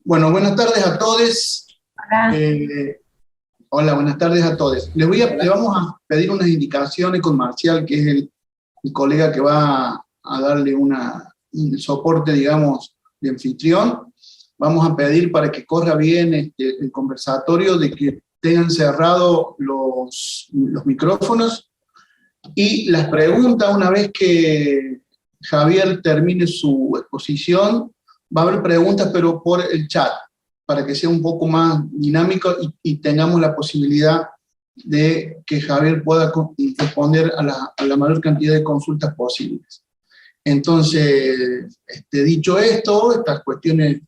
Bueno, buenas tardes a todos. Hola. Hola, buenas tardes a todos. Le vamos a pedir unas indicaciones con Marcial, que es el colega que va a darle un soporte, digamos, de anfitrión. Vamos a pedir para que corra bien el conversatorio, de que tengan cerrados los micrófonos y las preguntas, una vez que Javier termine su exposición, va a haber preguntas, pero por el chat, para que sea un poco más dinámico y tengamos la posibilidad de que Javier pueda responder a la mayor cantidad de consultas posibles. Entonces, dicho esto, estas cuestiones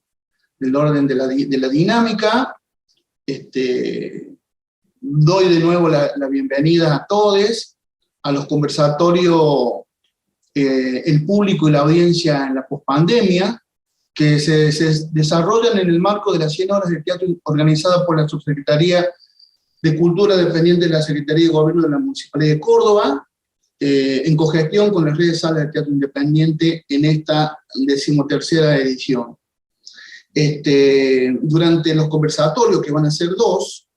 del orden de la dinámica, doy de nuevo la bienvenida a todos, a los conversatorios, el público y la audiencia en la pospandemia, que se desarrollan en el marco de las 100 horas de teatro organizadas por la Subsecretaría de Cultura, dependiente de la Secretaría de Gobierno de la Municipalidad de Córdoba, en cogestión con las redes salas de teatro independiente en esta 13ª edición. Durante los conversatorios, que van a ser 2,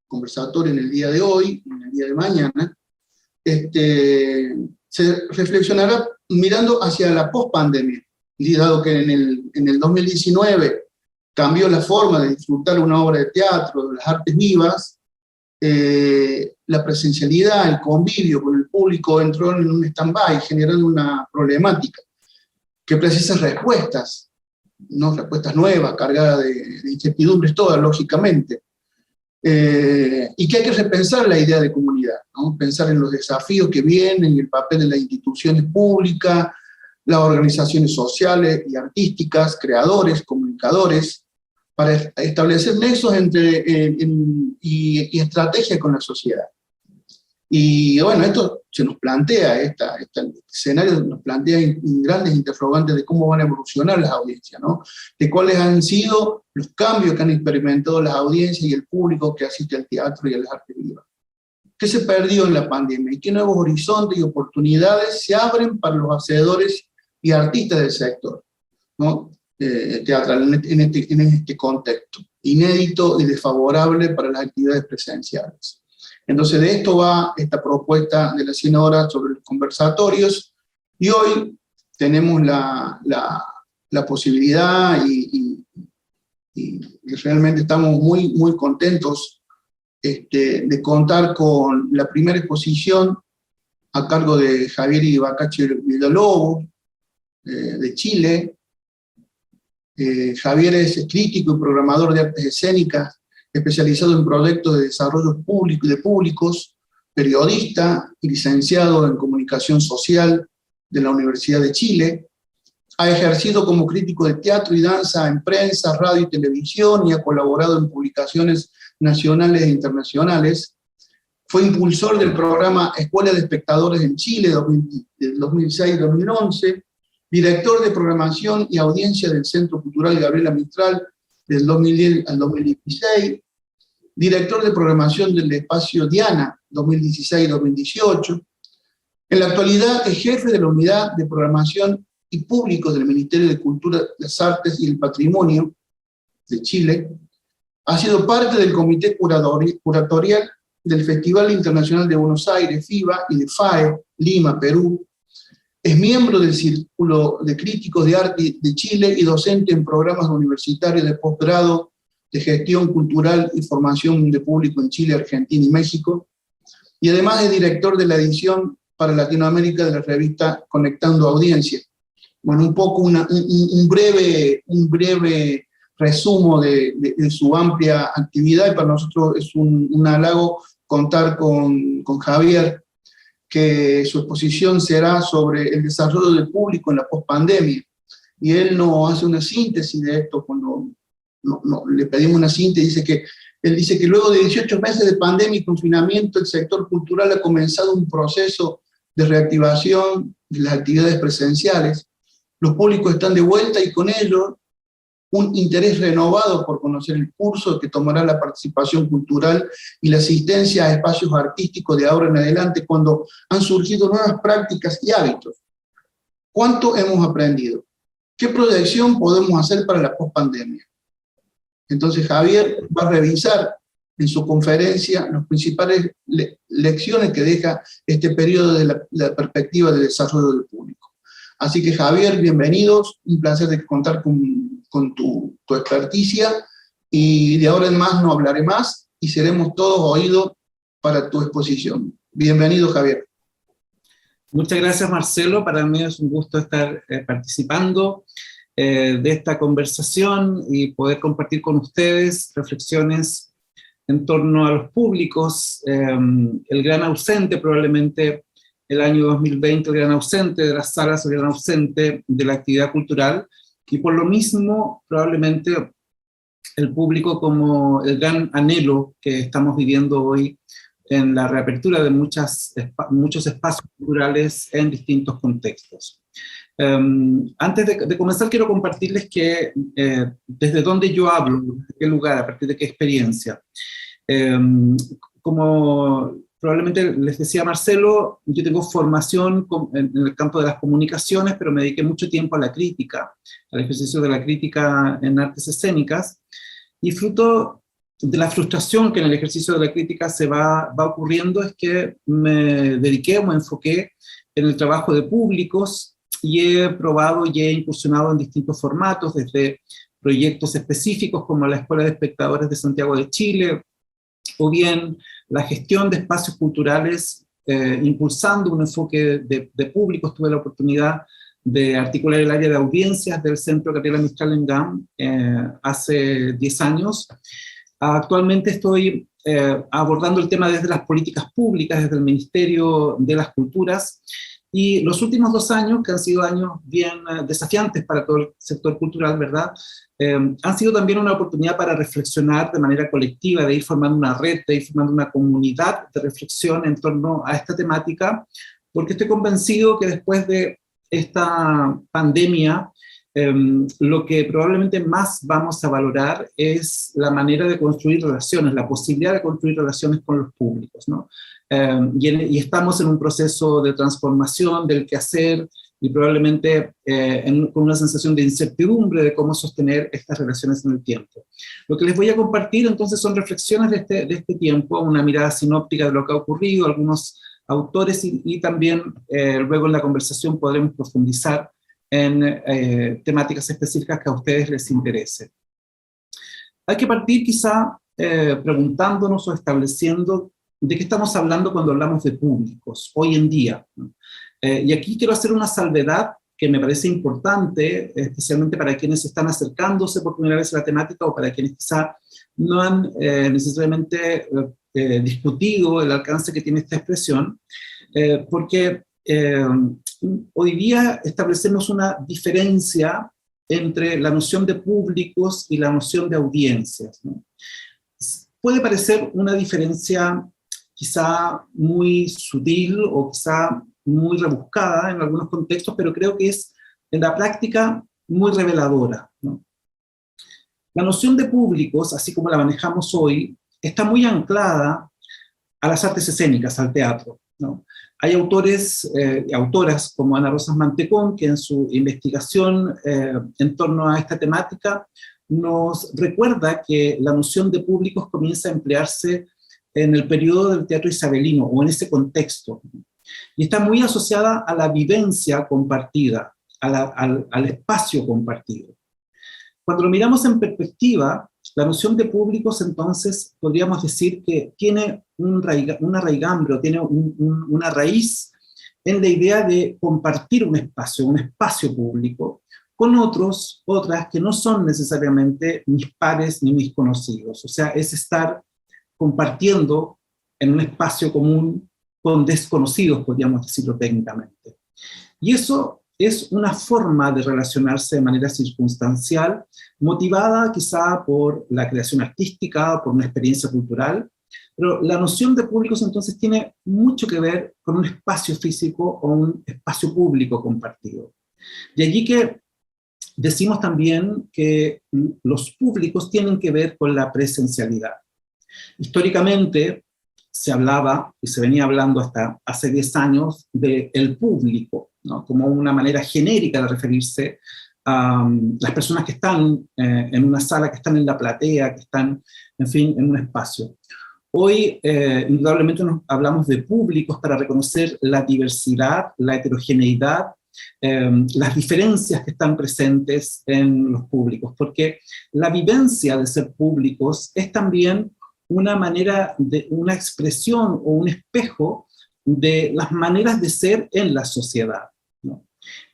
conversatorios en el día de hoy y en el día de mañana, se reflexionará mirando hacia la pospandemia, dado que en el 2019 cambió la forma de disfrutar una obra de teatro, de las artes vivas, la presencialidad, el convivio con el público entró en un stand-by, generando una problemática que precisa respuestas, ¿no? Respuestas nuevas, cargadas de incertidumbres todas, lógicamente. Y que hay que repensar la idea de comunidad, ¿no? Pensar en los desafíos que vienen, el papel de las instituciones públicas, las organizaciones sociales y artísticas, creadores, comunicadores, para establecer nexos y estrategias con la sociedad. Y bueno, esto se nos plantea, este escenario nos plantea grandes interrogantes de cómo van a evolucionar las audiencias, ¿no? De cuáles han sido los cambios que han experimentado las audiencias y el público que asiste al teatro y a las artes vivas. ¿Qué se perdió en la pandemia? ¿Y qué nuevos horizontes y oportunidades se abren para los hacedores y artistas del sector, ¿no? Teatral en este contexto inédito y desfavorable para las actividades presenciales? Entonces de esto va esta propuesta de las 100 horas sobre los conversatorios, y hoy tenemos la posibilidad y realmente estamos muy, muy contentos de contar con la primera exposición a cargo de Javier Ibacache Villalobos, de Chile. Javier es crítico y programador de artes escénicas, especializado en proyectos de desarrollo público y de públicos, periodista y licenciado en comunicación social de la Universidad de Chile. Ha ejercido como crítico de teatro y danza en prensa, radio y televisión, y ha colaborado en publicaciones nacionales e internacionales. Fue impulsor del programa Escuela de Espectadores en Chile del 2006-2011, director de programación y audiencia del Centro Cultural Gabriela Mistral del 2010 al 2016, director de programación del espacio Diana 2016-2018. En la actualidad es jefe de la Unidad de Programación y Públicos del Ministerio de Cultura, las Artes y el Patrimonio de Chile. Ha sido parte del comité curatorial del Festival Internacional de Buenos Aires, FIBA, y de FAE, Lima, Perú. Es miembro del Círculo de Críticos de Arte de Chile y docente en programas universitarios de posgrado de gestión cultural y formación de público en Chile, Argentina y México. Y además es director de la edición para Latinoamérica de la revista Conectando Audiencia. Bueno, un poco un breve resumo de su amplia actividad, y para nosotros es un halago contar con Javier, que su exposición será sobre el desarrollo del público en la pospandemia. Y él nos hace una síntesis de esto cuando le pedimos una síntesis. Él dice que luego de 18 meses de pandemia y confinamiento, el sector cultural ha comenzado un proceso de reactivación de las actividades presenciales. Los públicos están de vuelta y con ello un interés renovado por conocer el curso que tomará la participación cultural y la asistencia a espacios artísticos de ahora en adelante, cuando han surgido nuevas prácticas y hábitos. ¿Cuánto hemos aprendido? ¿Qué proyección podemos hacer para la pospandemia? Entonces Javier va a revisar en su conferencia las principales lecciones que deja este periodo de la perspectiva de desarrollo del público. Así que Javier, bienvenidos, un placer de contar con tu experticia, y de ahora en más no hablaré más, y seremos todos oídos para tu exposición. Bienvenido, Javier. Muchas gracias, Marcelo. Para mí es un gusto estar participando de esta conversación y poder compartir con ustedes reflexiones en torno a los públicos. El gran ausente, probablemente el año 2020, el gran ausente de las salas, el gran ausente de la actividad cultural, y por lo mismo probablemente el público como el gran anhelo que estamos viviendo hoy en la reapertura de muchos espacios culturales en distintos contextos. Antes de comenzar, quiero compartirles que desde dónde yo hablo, desde qué lugar, a partir de qué experiencia. Como probablemente les decía Marcelo, yo tengo formación en el campo de las comunicaciones, pero me dediqué mucho tiempo a la crítica, al ejercicio de la crítica en artes escénicas, y fruto de la frustración que en el ejercicio de la crítica se va ocurriendo es que me dediqué o me enfoqué en el trabajo de públicos, y he probado y he incursionado en distintos formatos, desde proyectos específicos como la Escuela de Espectadores de Santiago de Chile, o bien la gestión de espacios culturales, impulsando un enfoque de públicos. Tuve la oportunidad de articular el área de audiencias del Centro Gabriela Mistral en GAM hace 10 años. Actualmente estoy abordando el tema desde las políticas públicas, desde el Ministerio de las Culturas, y los últimos 2 años, que han sido años bien desafiantes para todo el sector cultural, ¿verdad?, han sido también una oportunidad para reflexionar de manera colectiva, de ir formando una red, de ir formando una comunidad de reflexión en torno a esta temática, porque estoy convencido que después de esta pandemia, lo que probablemente más vamos a valorar es la manera de construir relaciones, la posibilidad de construir relaciones con los públicos, ¿no? Y estamos en un proceso de transformación del quehacer, y probablemente con una sensación de incertidumbre de cómo sostener estas relaciones en el tiempo. Lo que les voy a compartir entonces son reflexiones de este tiempo, una mirada sinóptica de lo que ha ocurrido, algunos autores, y también luego en la conversación podremos profundizar en temáticas específicas que a ustedes les interese. Hay que partir quizá preguntándonos o estableciendo de qué estamos hablando cuando hablamos de públicos hoy en día, ¿no? Y aquí quiero hacer una salvedad que me parece importante, especialmente para quienes están acercándose por primera vez a la temática, o para quienes quizá no han necesariamente discutido el alcance que tiene esta expresión, porque hoy día establecemos una diferencia entre la noción de públicos y la noción de audiencias, ¿no? Puede parecer una diferencia quizá muy sutil o quizá muy rebuscada en algunos contextos, pero creo que es en la práctica muy reveladora, ¿no? La noción de públicos, así como la manejamos hoy, está muy anclada a las artes escénicas, al teatro, ¿no? Hay autores y autoras como Ana Rosas Mantecón, que en su investigación en torno a esta temática nos recuerda que la noción de públicos comienza a emplearse en el periodo del teatro isabelino, o en ese contexto, y está muy asociada a la vivencia compartida, al espacio compartido. Cuando lo miramos en perspectiva, la noción de públicos entonces podríamos decir que tiene una raigambre, o tiene una raíz en la idea de compartir un espacio público, con otras que no son necesariamente mis pares ni mis conocidos. O sea, es estar compartiendo en un espacio común con desconocidos, podríamos decirlo técnicamente. Y eso es una forma de relacionarse de manera circunstancial, motivada quizá por la creación artística, por una experiencia cultural, pero la noción de públicos entonces tiene mucho que ver con un espacio físico o un espacio público compartido. De allí que decimos también que los públicos tienen que ver con la presencialidad. Históricamente se hablaba, y se venía hablando hasta hace 10 años, del público, ¿no?, como una manera genérica de referirse las personas que están en una sala, que están en la platea, que están, en fin, en un espacio. Hoy, indudablemente, hablamos de públicos para reconocer la diversidad, la heterogeneidad, las diferencias que están presentes en los públicos, porque la vivencia de ser públicos es también una manera, una expresión o un espejo de las maneras de ser en la sociedad, ¿no?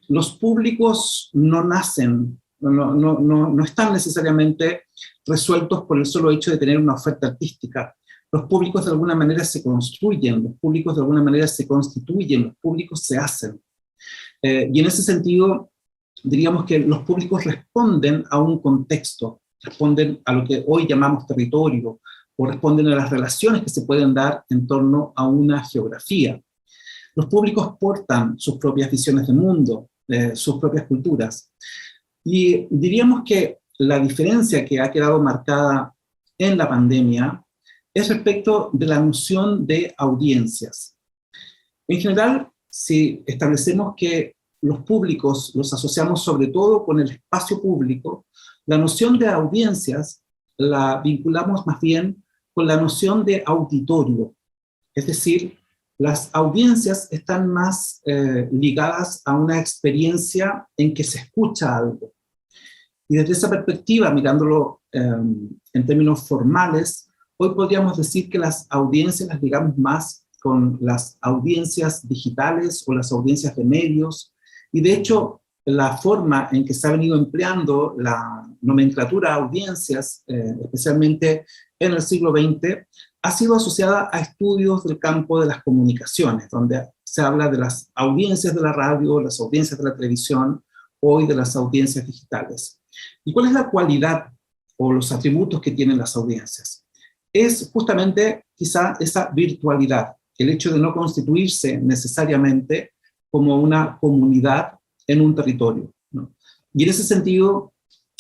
Los públicos no nacen, no están necesariamente resueltos por el solo hecho de tener una oferta artística. Los públicos de alguna manera se construyen, los públicos de alguna manera se constituyen, los públicos se hacen. Y en ese sentido, diríamos que los públicos responden a un contexto, responden a lo que hoy llamamos territorio, o responden a las relaciones que se pueden dar en torno a una geografía. Los públicos portan sus propias visiones de mundo, sus propias culturas. Y diríamos que la diferencia que ha quedado marcada en la pandemia es respecto de la noción de audiencias. En general, si establecemos que los públicos los asociamos sobre todo con el espacio público, la noción de audiencias la vinculamos más bien con la noción de auditorio. Es decir, las audiencias están más ligadas a una experiencia en que se escucha algo. Y desde esa perspectiva, mirándolo en términos formales, hoy podríamos decir que las audiencias las ligamos más con las audiencias digitales o las audiencias de medios, y de hecho la forma en que se ha venido empleando la nomenclatura audiencias, especialmente en el siglo XX, ha sido asociada a estudios del campo de las comunicaciones, donde se habla de las audiencias de la radio, las audiencias de la televisión, hoy de las audiencias digitales. ¿Y cuál es la cualidad o los atributos que tienen las audiencias? Es justamente quizá esa virtualidad, el hecho de no constituirse necesariamente como una comunidad en un territorio, ¿no? Y en ese sentido,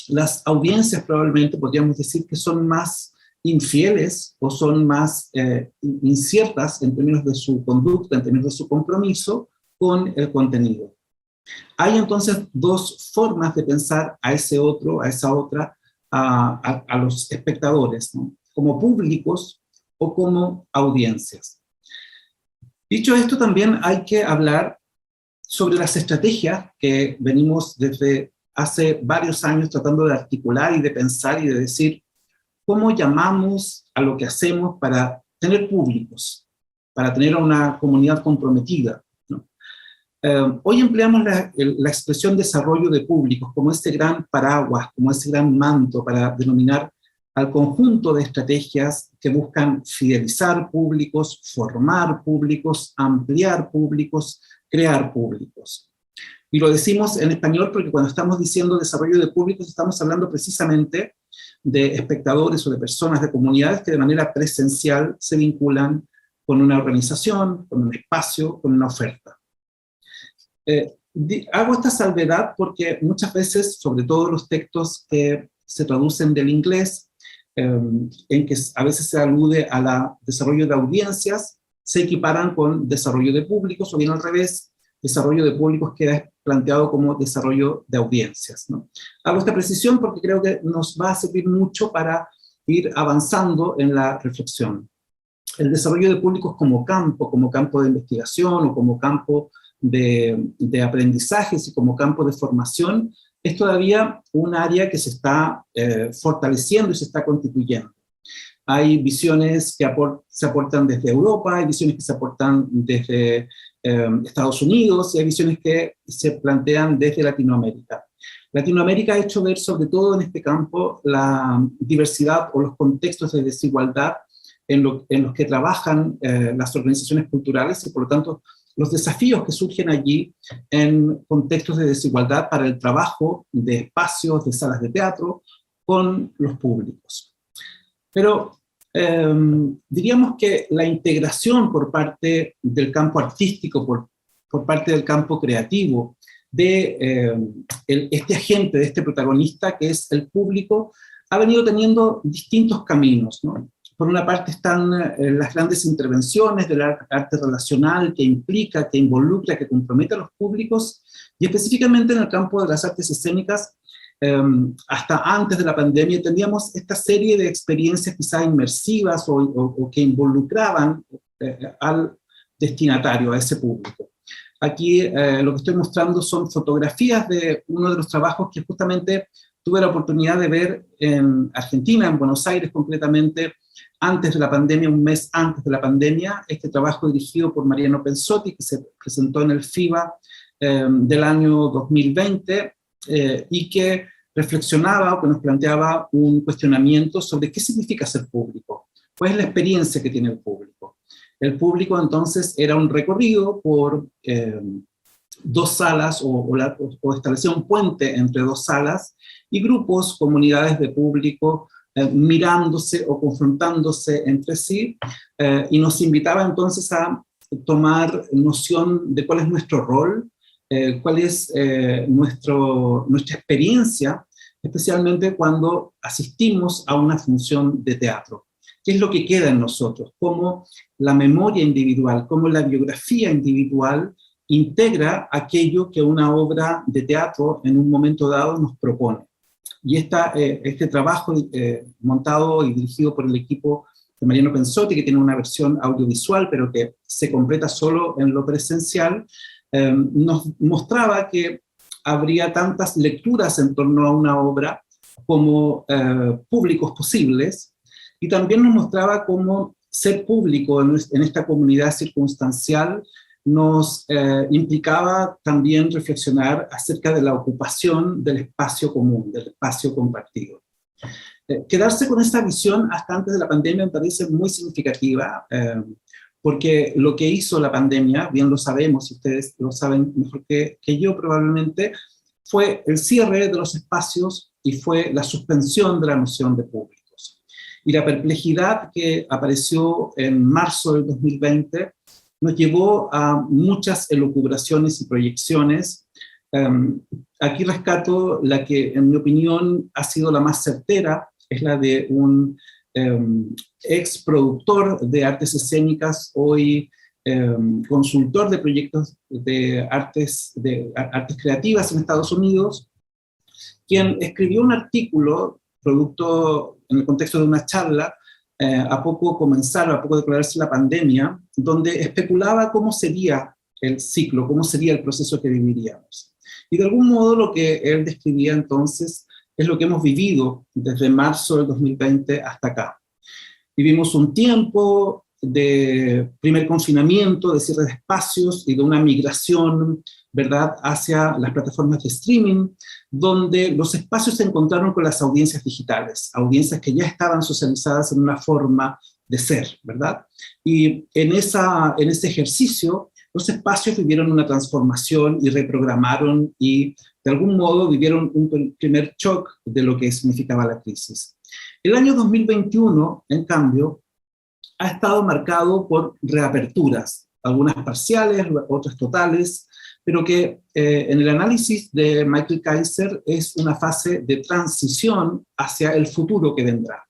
las audiencias probablemente podríamos decir que son más infieles o son más inciertas en términos de su conducta, en términos de su compromiso con el contenido. Hay entonces dos formas de pensar a ese otro, a esa otra, a los espectadores, ¿no? Como públicos o como audiencias. Dicho esto, también hay que hablar sobre las estrategias que venimos desde hace varios años tratando de articular y de pensar y de decir cómo llamamos a lo que hacemos para tener públicos, para tener una comunidad comprometida, ¿no? Hoy empleamos la expresión desarrollo de públicos como ese gran paraguas, como ese gran manto para denominar al conjunto de estrategias que buscan fidelizar públicos, formar públicos, ampliar públicos, crear públicos. Y lo decimos en español porque cuando estamos diciendo desarrollo de públicos estamos hablando precisamente de espectadores o de personas, de comunidades que de manera presencial se vinculan con una organización, con un espacio, con una oferta. Hago esta salvedad porque muchas veces, sobre todo los textos que se traducen del inglés, en que a veces se alude a desarrollo de audiencias, se equiparan con desarrollo de públicos, o bien al revés, desarrollo de públicos queda planteado como desarrollo de audiencias, ¿no? Hago esta precisión porque creo que nos va a servir mucho para ir avanzando en la reflexión. El desarrollo de públicos como campo de investigación o como campo de aprendizajes y como campo de formación, es todavía un área que se está fortaleciendo y se está constituyendo. Hay visiones que se aportan desde Europa, hay visiones que se aportan desde Estados Unidos, y hay visiones que se plantean desde Latinoamérica. Latinoamérica ha hecho ver, sobre todo en este campo, la diversidad o los contextos de desigualdad en los que trabajan las organizaciones culturales, y por lo tanto los desafíos que surgen allí en contextos de desigualdad para el trabajo de espacios, de salas de teatro, con los públicos. Pero diríamos que la integración por parte del campo artístico, por parte del campo creativo, de este agente, de este protagonista que es el público, ha venido teniendo distintos caminos, ¿no? Por una parte están las grandes intervenciones del arte relacional que implica, que involucra, que compromete a los públicos, y específicamente en el campo de las artes escénicas, hasta antes de la pandemia teníamos esta serie de experiencias quizá inmersivas o que involucraban al destinatario, a ese público. Aquí lo que estoy mostrando son fotografías de uno de los trabajos que justamente tuve la oportunidad de ver en Argentina, en Buenos Aires concretamente, antes de la pandemia, un mes antes de la pandemia, este trabajo dirigido por Mariano Pensotti, que se presentó en el FIBA del año 2020, y que reflexionaba o que nos planteaba un cuestionamiento sobre qué significa ser público, cuál es la experiencia que tiene el público. El público entonces era un recorrido por dos salas o establecía un puente entre dos salas y grupos, comunidades de público mirándose o confrontándose entre sí, y nos invitaba entonces a tomar noción de cuál es nuestro rol, cuál es nuestra experiencia, especialmente cuando asistimos a una función de teatro. ¿Qué es lo que queda en nosotros? Cómo la memoria individual, cómo la biografía individual integra aquello que una obra de teatro en un momento dado nos propone. Y este trabajo montado y dirigido por el equipo de Mariano Pensotti, que tiene una versión audiovisual, pero que se completa solo en lo presencial, nos mostraba que habría tantas lecturas en torno a una obra como públicos posibles, y también nos mostraba cómo ser público en esta comunidad circunstancial nos implicaba también reflexionar acerca de la ocupación del espacio común, del espacio compartido. Quedarse con esta visión hasta antes de la pandemia me parece muy significativa, porque lo que hizo la pandemia, bien lo sabemos, y ustedes lo saben mejor que yo probablemente, fue el cierre de los espacios y fue la suspensión de la noción de públicos. Y la perplejidad que apareció en marzo del 2020 nos llevó a muchas elucubraciones y proyecciones. Aquí rescato la que, en mi opinión, ha sido la más certera, es la de un ex productor de artes escénicas, hoy consultor de proyectos de artes creativas en Estados Unidos, quien escribió un artículo, producto en el contexto de una charla, a poco declararse la pandemia, donde especulaba cómo sería el ciclo, cómo sería el proceso que viviríamos. Y de algún modo lo que él describía entonces es lo que hemos vivido desde marzo del 2020 hasta acá. Vivimos un tiempo de primer confinamiento, de cierre de espacios y de una migración, ¿verdad?, hacia las plataformas de streaming, donde los espacios se encontraron con las audiencias digitales, audiencias que ya estaban socializadas en una forma de ser, ¿verdad? Y en ese ejercicio, los espacios vivieron una transformación y reprogramaron y de algún modo vivieron un primer shock de lo que significaba la crisis. El año 2021, en cambio, ha estado marcado por reaperturas, algunas parciales, otras totales, pero que en el análisis de Michael Kaiser es una fase de transición hacia el futuro que vendrá.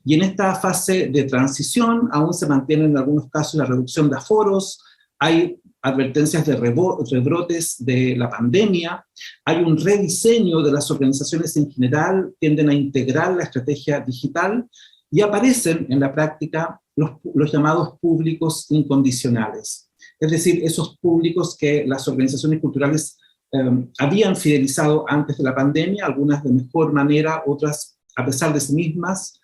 Y en esta fase de transición aún se mantiene en algunos casos la reducción de aforos, hay advertencias de rebrotes de la pandemia, hay un rediseño de las organizaciones en general, tienden a integrar la estrategia digital y aparecen en la práctica los llamados públicos incondicionales. Es decir, esos públicos que las organizaciones culturales habían fidelizado antes de la pandemia, algunas de mejor manera, otras a pesar de sí mismas,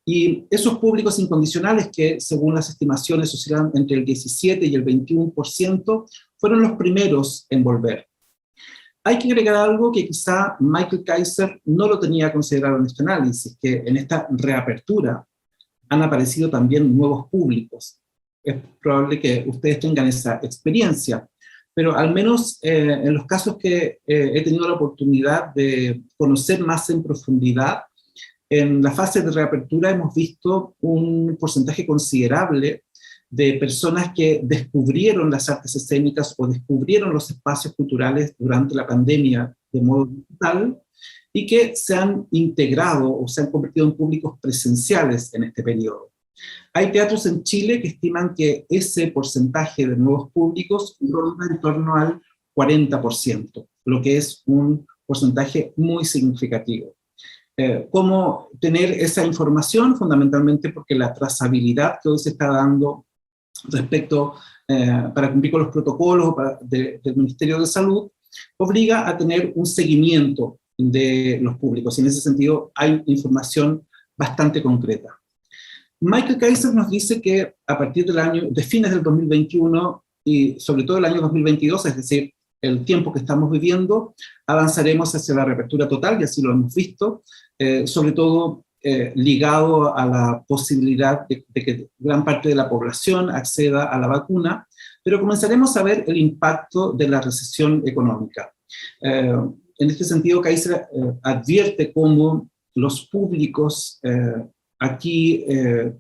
y esos públicos incondicionales que, según las estimaciones, oscilan entre el 17 y el 21%, fueron los primeros en volver. Hay que agregar algo que quizá Michael Kaiser no lo tenía considerado en este análisis, que en esta reapertura han aparecido también nuevos públicos. Es probable que ustedes tengan esa experiencia, pero al menos en los casos que he tenido la oportunidad de conocer más en profundidad, en la fase de reapertura hemos visto un porcentaje considerable de personas que descubrieron las artes escénicas o descubrieron los espacios culturales durante la pandemia de modo digital y que se han integrado o se han convertido en públicos presenciales en este periodo. Hay teatros en Chile que estiman que ese porcentaje de nuevos públicos ronda en torno al 40%, lo que es un porcentaje muy significativo. ¿Cómo tener esa información? Fundamentalmente porque la trazabilidad que hoy se está dando respecto para cumplir con los protocolos del Ministerio de Salud, obliga a tener un seguimiento de los públicos, y en ese sentido hay información bastante concreta. Michael Kaiser nos dice que a partir de fines del 2021 y sobre todo el año 2022, es decir, el tiempo que estamos viviendo, avanzaremos hacia la reapertura total, y así lo hemos visto, sobre todo ligado a la posibilidad de que gran parte de la población acceda a la vacuna, pero comenzaremos a ver el impacto de la recesión económica. En este sentido, Kaiser advierte cómo los públicos aquí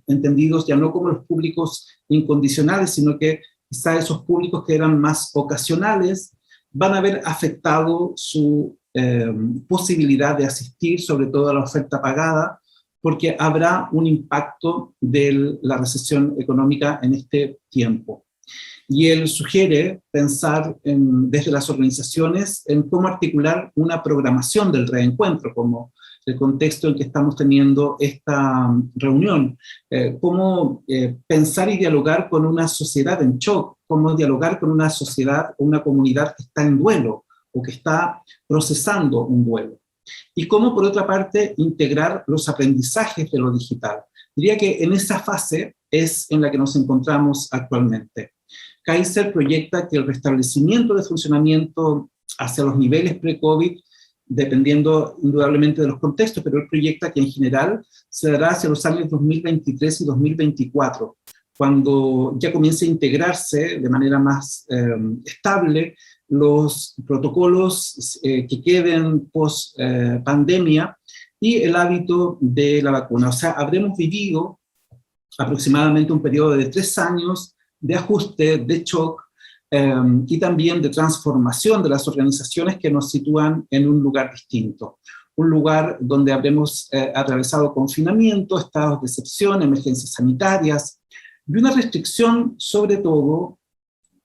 entendidos ya no como los públicos incondicionales, sino que quizá esos públicos que eran más ocasionales van a ver afectado su posibilidad de asistir, sobre todo a la oferta pagada, porque habrá un impacto de la recesión económica en este tiempo. Y él sugiere pensar desde las organizaciones en cómo articular una programación del reencuentro, como el contexto en que estamos teniendo esta reunión, cómo pensar y dialogar con una sociedad en shock, cómo dialogar con una sociedad o una comunidad que está en duelo o que está procesando un duelo. Y cómo, por otra parte, integrar los aprendizajes de lo digital. Diría que en esa fase es en la que nos encontramos actualmente. Kaiser proyecta que el restablecimiento de funcionamiento hacia los niveles pre-COVID, dependiendo indudablemente de los contextos, pero él proyecta que en general se dará hacia los años 2023 y 2024, cuando ya comience a integrarse de manera más estable los protocolos que queden post pandemia y el hábito de la vacuna. O sea, habremos vivido aproximadamente un periodo de 3 años de ajuste, de shock, y también de transformación de las organizaciones que nos sitúan en un lugar distinto. Un lugar donde habremos atravesado confinamiento, estados de excepción, emergencias sanitarias, y una restricción sobre todo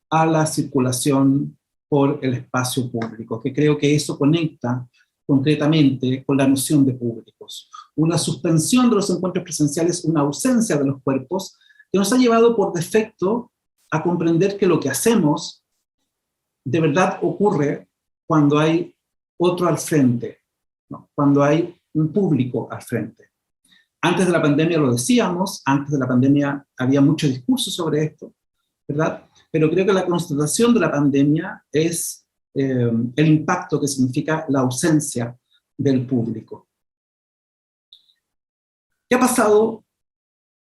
a la circulación por el espacio público, que creo que eso conecta concretamente con la noción de públicos. Una suspensión de los encuentros presenciales, una ausencia de los cuerpos, que nos ha llevado por defecto a comprender que lo que hacemos de verdad ocurre cuando hay otro al frente, ¿no? Cuando hay un público al frente. Antes de la pandemia lo decíamos, antes de la pandemia había mucho discurso sobre esto, ¿verdad? Pero creo que la constatación de la pandemia es el impacto que significa la ausencia del público. ¿Qué ha pasado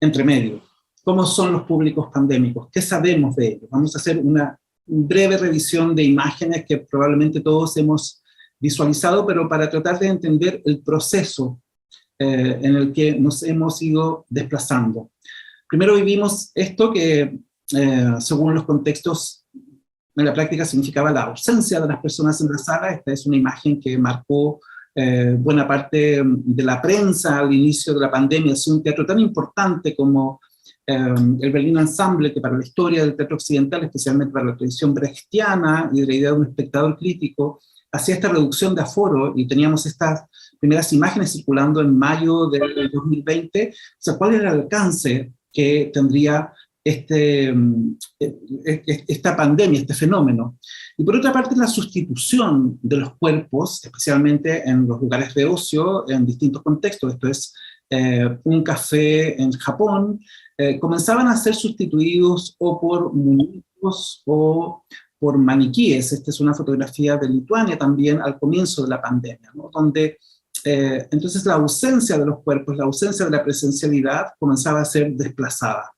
entre medio? ¿Cómo son los públicos pandémicos? ¿Qué sabemos de ellos? Vamos a hacer una breve revisión de imágenes que probablemente todos hemos visualizado, pero para tratar de entender el proceso en el que nos hemos ido desplazando. Primero vivimos esto que, según los contextos, en la práctica significaba la ausencia de las personas en la sala. Esta es una imagen que marcó buena parte de la prensa al inicio de la pandemia. Es un teatro tan importante como el Berlín Ensemble, que para la historia del teatro occidental, especialmente para la tradición brechtiana y de la idea de un espectador crítico, hacía esta reducción de aforo, y teníamos estas primeras imágenes circulando en mayo del 2020. O sea, ¿cuál era el alcance que tendría esta pandemia, este fenómeno? Y por otra parte, la sustitución de los cuerpos, especialmente en los lugares de ocio, en distintos contextos. Esto es un café en Japón, comenzaban a ser sustituidos o por muñecos o por maniquíes. Esta es una fotografía de Lituania también al comienzo de la pandemia, ¿no? Donde entonces la ausencia de los cuerpos, la ausencia de la presencialidad comenzaba a ser desplazada.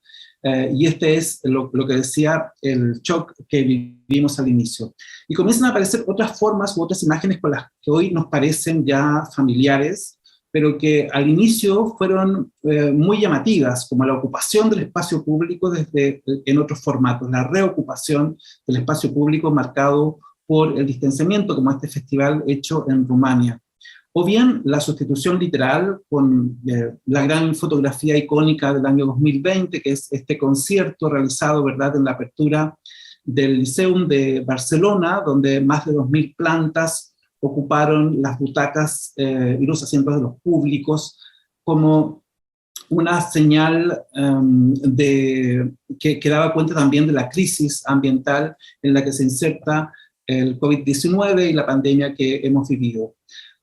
Y este es lo que decía el shock que vivimos al inicio. Y comienzan a aparecer otras formas u otras imágenes con las que hoy nos parecen ya familiares, pero que al inicio fueron muy llamativas, como la ocupación del espacio público en otros formatos, la reocupación del espacio público marcado por el distanciamiento, como este festival hecho en Rumania, o bien la sustitución literal con la gran fotografía icónica del año 2020, que es este concierto realizado, ¿verdad?, en la apertura del Liceum de Barcelona, donde más de 2.000 plantas ocuparon las butacas y los asientos de los públicos, como una señal que daba cuenta también de la crisis ambiental en la que se inserta el COVID-19 y la pandemia que hemos vivido.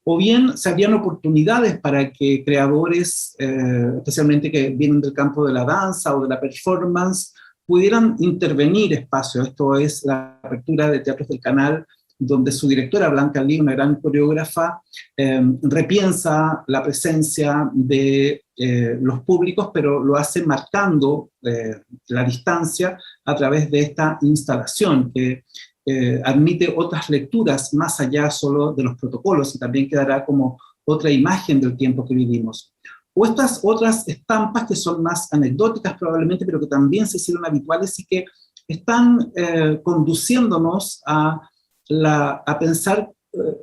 O bien se habían oportunidades para que creadores, especialmente que vienen del campo de la danza o de la performance, pudieran intervenir espacios. Esto es la apertura de Teatros del Canal, donde su directora, Blanca Lee, una gran coreógrafa, repiensa la presencia de los públicos, pero lo hace marcando la distancia a través de esta instalación que admite otras lecturas más allá solo de los protocolos y también quedará como otra imagen del tiempo que vivimos. O estas otras estampas que son más anecdóticas probablemente, pero que también se hicieron habituales y que están conduciéndonos a pensar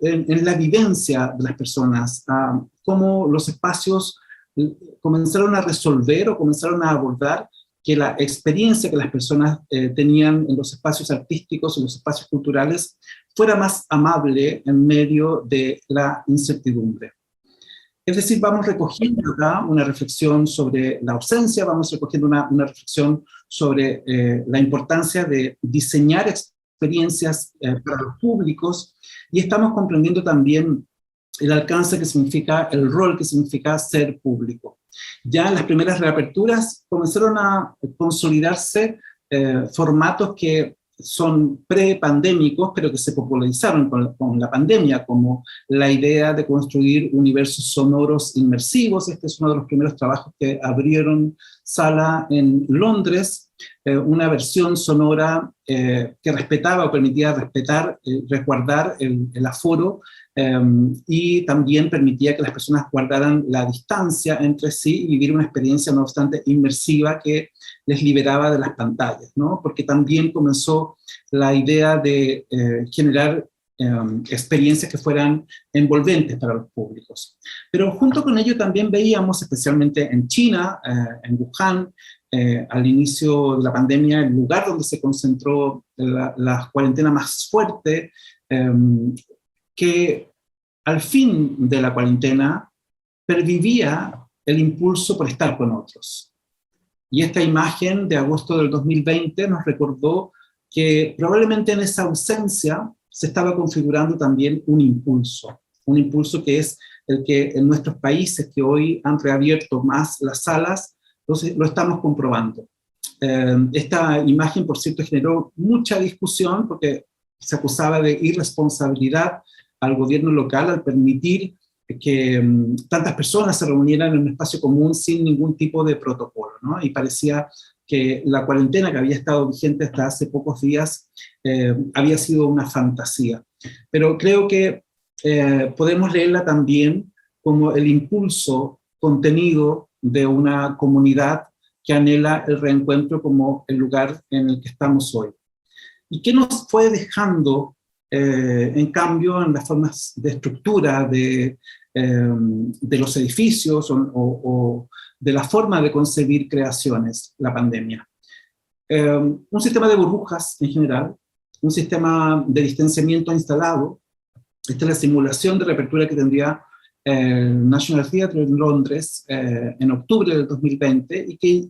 en la vivencia de las personas, a cómo los espacios comenzaron a resolver o comenzaron a abordar que la experiencia que las personas tenían en los espacios artísticos, en los espacios culturales, fuera más amable en medio de la incertidumbre. Es decir, vamos recogiendo acá una reflexión sobre la ausencia, vamos recogiendo una reflexión sobre la importancia de diseñar experiencias para los públicos, y estamos comprendiendo también el alcance que significa, el rol que significa ser público. Ya en las primeras reaperturas comenzaron a consolidarse formatos que son pre-pandémicos, pero que se popularizaron con la pandemia, como la idea de construir universos sonoros inmersivos. Este es uno de los primeros trabajos que abrieron sala en Londres, una versión sonora que respetaba o permitía resguardar el aforo, y también permitía que las personas guardaran la distancia entre sí y vivir una experiencia, no obstante, inmersiva que les liberaba de las pantallas, ¿no? Porque también comenzó la idea de generar experiencias que fueran envolventes para los públicos. Pero junto con ello también veíamos, especialmente en China, en Wuhan, al inicio de la pandemia, el lugar donde se concentró la cuarentena más fuerte, que al fin de la cuarentena pervivía el impulso por estar con otros. Y esta imagen de agosto del 2020 nos recordó que probablemente en esa ausencia se estaba configurando también un impulso que es el que en nuestros países que hoy han reabierto más las salas, lo estamos comprobando. Esta imagen, por cierto, generó mucha discusión porque se acusaba de irresponsabilidad al gobierno local al permitir que tantas personas se reunieran en un espacio común sin ningún tipo de protocolo, ¿no? Y parecía que la cuarentena que había estado vigente hasta hace pocos días había sido una fantasía. Pero creo que podemos leerla también como el impulso contenido de una comunidad que anhela el reencuentro como el lugar en el que estamos hoy. ¿Y qué nos fue dejando, en cambio, en las formas de estructura de los edificios o de la forma de concebir creaciones, la pandemia? Un sistema de burbujas en general, un sistema de distanciamiento instalado. Esta es la simulación de reapertura que tendría el National Theatre en Londres en octubre del 2020 y que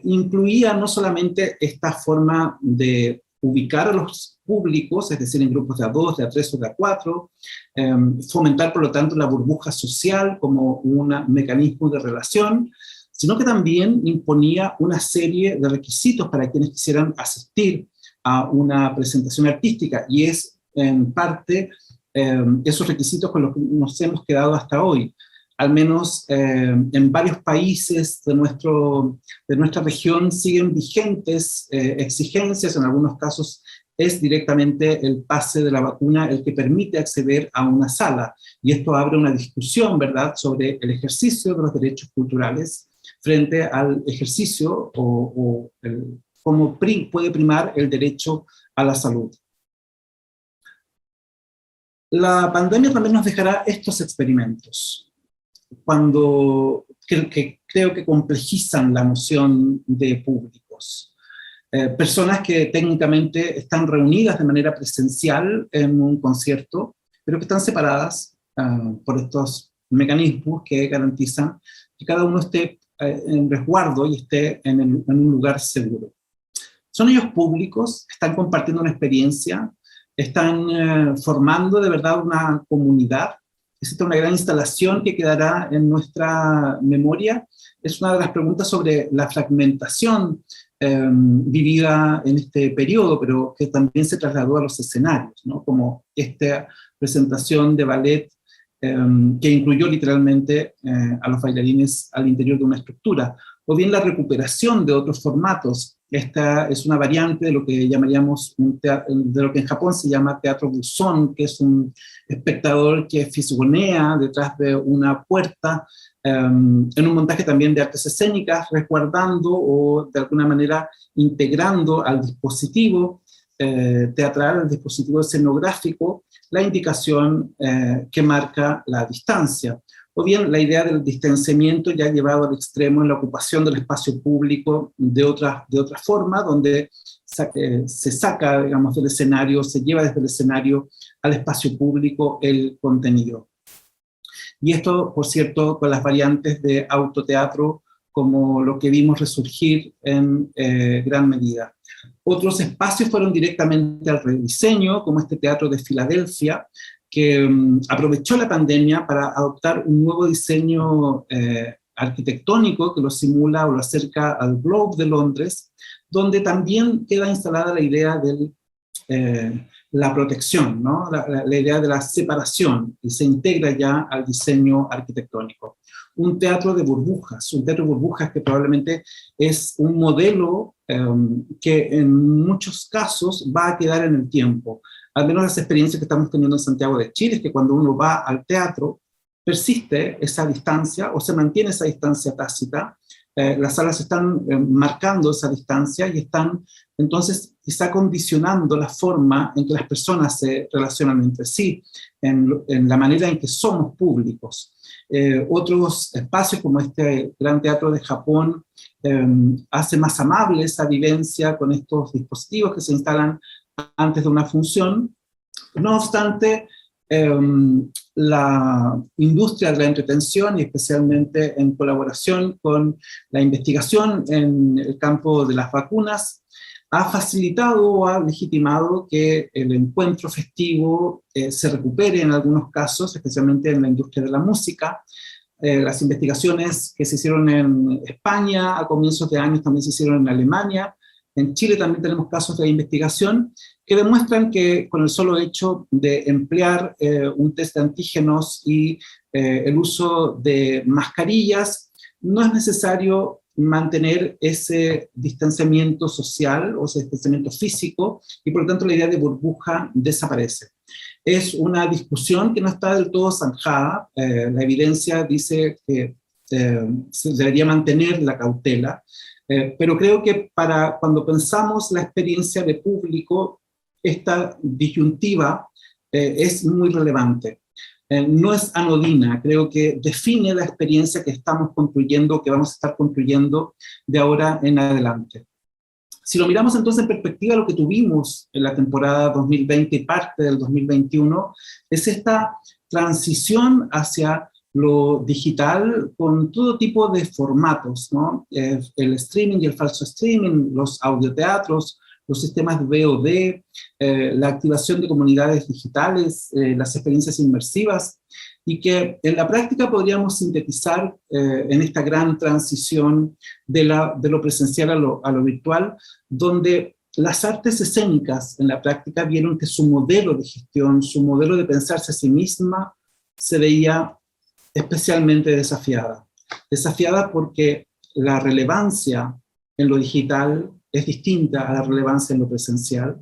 incluía no solamente esta forma de ubicar a los públicos, es decir, en grupos de A2, de A3 o de A4, fomentar por lo tanto la burbuja social como un mecanismo de relación, sino que también imponía una serie de requisitos para quienes quisieran asistir a una presentación artística, y es en parte esos requisitos con los que nos hemos quedado hasta hoy. Al menos en varios países de nuestra región siguen vigentes exigencias, en algunos casos es directamente el pase de la vacuna el que permite acceder a una sala, y esto abre una discusión, ¿verdad?, sobre el ejercicio de los derechos culturales frente al ejercicio o cómo puede primar el derecho a la salud. La pandemia también nos dejará estos experimentos, que creo que complejizan la noción de públicos. Personas que técnicamente están reunidas de manera presencial en un concierto, pero que están separadas por estos mecanismos que garantizan que cada uno esté en resguardo y esté en un lugar seguro. Son ellos públicos, están compartiendo una experiencia, están formando de verdad una comunidad. Existe una gran instalación que quedará en nuestra memoria. Es una de las preguntas sobre la fragmentación vivida en este periodo, pero que también se trasladó a los escenarios, ¿no? Como esta presentación de ballet que incluyó literalmente a los bailarines al interior de una estructura, o bien la recuperación de otros formatos. Esta es una variante de lo que llamaríamos, de lo que en Japón se llama teatro buzón, que es un espectador que fisgonea detrás de una puerta, en un montaje también de artes escénicas, resguardando o de alguna manera integrando al dispositivo teatral, al dispositivo escenográfico, la indicación que marca la distancia. O bien la idea del distanciamiento ya llevado al extremo en la ocupación del espacio público de otra forma, donde se saca, digamos, del escenario, se lleva desde el escenario al espacio público el contenido. Y esto, por cierto, con las variantes de autoteatro, como lo que vimos resurgir en gran medida. Otros espacios fueron directamente al rediseño, como este Teatro de Filadelfia, que aprovechó la pandemia para adoptar un nuevo diseño arquitectónico que lo simula o lo acerca al Globe de Londres, donde también queda instalada la idea de la protección, ¿no? La idea de la separación, y se integra ya al diseño arquitectónico. Un teatro de burbujas que probablemente es un modelo que en muchos casos va a quedar en el tiempo. Al menos las experiencias que estamos teniendo en Santiago de Chile es que cuando uno va al teatro, persiste esa distancia o se mantiene esa distancia tácita. Las salas están marcando esa distancia y están entonces quizá condicionando la forma en que las personas se relacionan entre sí, en la manera en que somos públicos. Otros espacios como este Gran Teatro de Japón hace más amable esa vivencia con estos dispositivos que se instalan antes de una función. No obstante, la industria de la entretención, y especialmente en colaboración con la investigación en el campo de las vacunas, ha facilitado o ha legitimado que el encuentro festivo se recupere en algunos casos, especialmente en la industria de la música. Las investigaciones que se hicieron en España a comienzos de años también se hicieron en Alemania. En Chile también tenemos casos de investigación que demuestran que con el solo hecho de emplear un test de antígenos y el uso de mascarillas, no es necesario mantener ese distanciamiento social o ese distanciamiento físico, y por lo tanto la idea de burbuja desaparece. Es una discusión que no está del todo zanjada. La evidencia dice que se debería mantener la cautela, pero creo que cuando pensamos la experiencia de público, esta disyuntiva es muy relevante. No es anodina, creo que define la experiencia que estamos construyendo, que vamos a estar construyendo de ahora en adelante. Si lo miramos entonces en perspectiva, lo que tuvimos en la temporada 2020 y parte del 2021 es esta transición hacia lo digital con todo tipo de formatos, ¿no? El streaming y el falso streaming, los audioteatros, los sistemas de VOD, la activación de comunidades digitales, las experiencias inmersivas, y que en la práctica podríamos sintetizar en esta gran transición de lo presencial a lo virtual, donde las artes escénicas en la práctica vieron que su modelo de gestión, su modelo de pensarse a sí misma, se veía especialmente desafiada. Desafiada porque la relevancia en lo digital es distinta a la relevancia en lo presencial,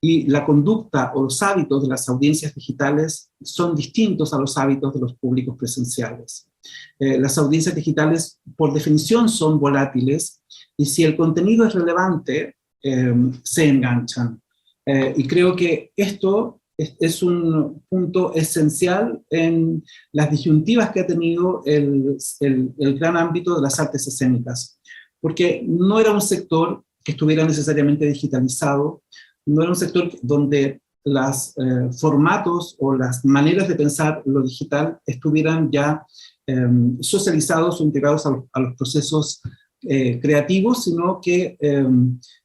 y la conducta o los hábitos de las audiencias digitales son distintos a los hábitos de los públicos presenciales. Las audiencias digitales, por definición, son volátiles, y si el contenido es relevante, se enganchan. Y creo que esto es un punto esencial en las disyuntivas que ha tenido el gran ámbito de las artes escénicas, porque no era un sector que estuviera necesariamente digitalizado, no era un sector donde los formatos o las maneras de pensar lo digital estuvieran ya socializados o integrados a los procesos creativos, sino que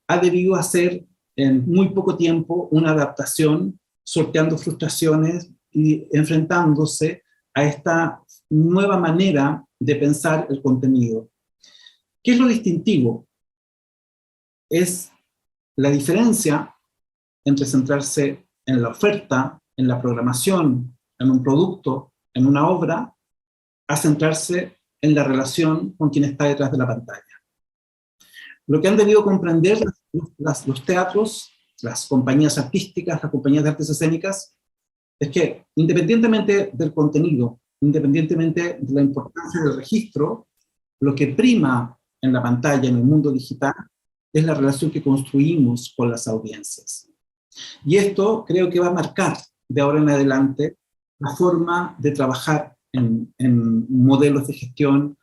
ha debido hacer en muy poco tiempo una adaptación, sorteando frustraciones y enfrentándose a esta nueva manera de pensar el contenido. ¿Qué es lo distintivo? Es la diferencia entre centrarse en la oferta, en la programación, en un producto, en una obra, a centrarse en la relación con quien está detrás de la pantalla. Lo que han debido comprender los teatros, las compañías artísticas, las compañías de artes escénicas, es que independientemente del contenido, independientemente de la importancia del registro, lo que prima en la pantalla, en el mundo digital, es la relación que construimos con las audiencias. Y esto creo que va a marcar de ahora en adelante la forma de trabajar en modelos de gestión,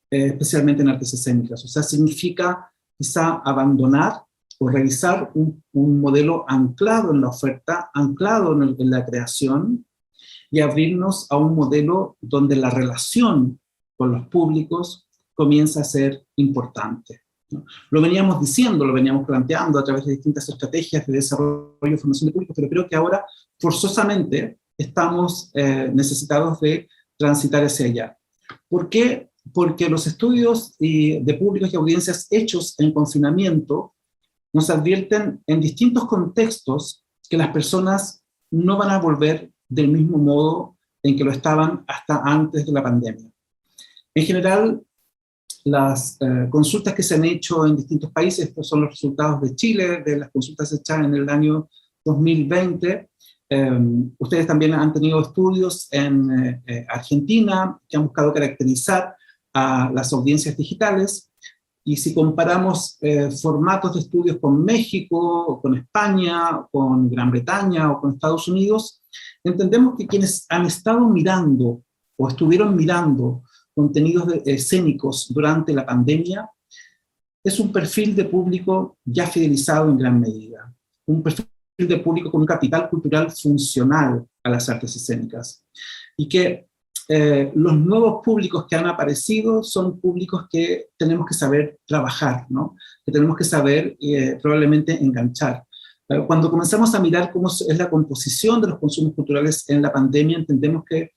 especialmente en artes escénicas. O sea, significa quizá abandonar o revisar un modelo anclado en la oferta, anclado en la creación, y abrirnos a un modelo donde la relación con los públicos comienza a ser importante, ¿no? Lo veníamos diciendo, lo veníamos planteando a través de distintas estrategias de desarrollo y formación de públicos, pero creo que ahora forzosamente estamos necesitados de transitar hacia allá. ¿Por qué? Porque los estudios de públicos y audiencias hechos en confinamiento nos advierten en distintos contextos que las personas no van a volver del mismo modo en que lo estaban hasta antes de la pandemia. En general, las consultas que se han hecho en distintos países, estos son los resultados de Chile, de las consultas hechas en el año 2020, ustedes también han tenido estudios en Argentina que han buscado caracterizar a las audiencias digitales, y si comparamos formatos de estudios con México, con España, con Gran Bretaña o con Estados Unidos, entendemos que quienes han estado mirando o estuvieron mirando contenidos escénicos durante la pandemia es un perfil de público ya fidelizado en gran medida, un perfil de público con un capital cultural funcional a las artes escénicas, y que los nuevos públicos que han aparecido son públicos que tenemos que saber trabajar, ¿no? Que tenemos que saber probablemente enganchar. Cuando comenzamos a mirar cómo es la composición de los consumos culturales en la pandemia, entendemos que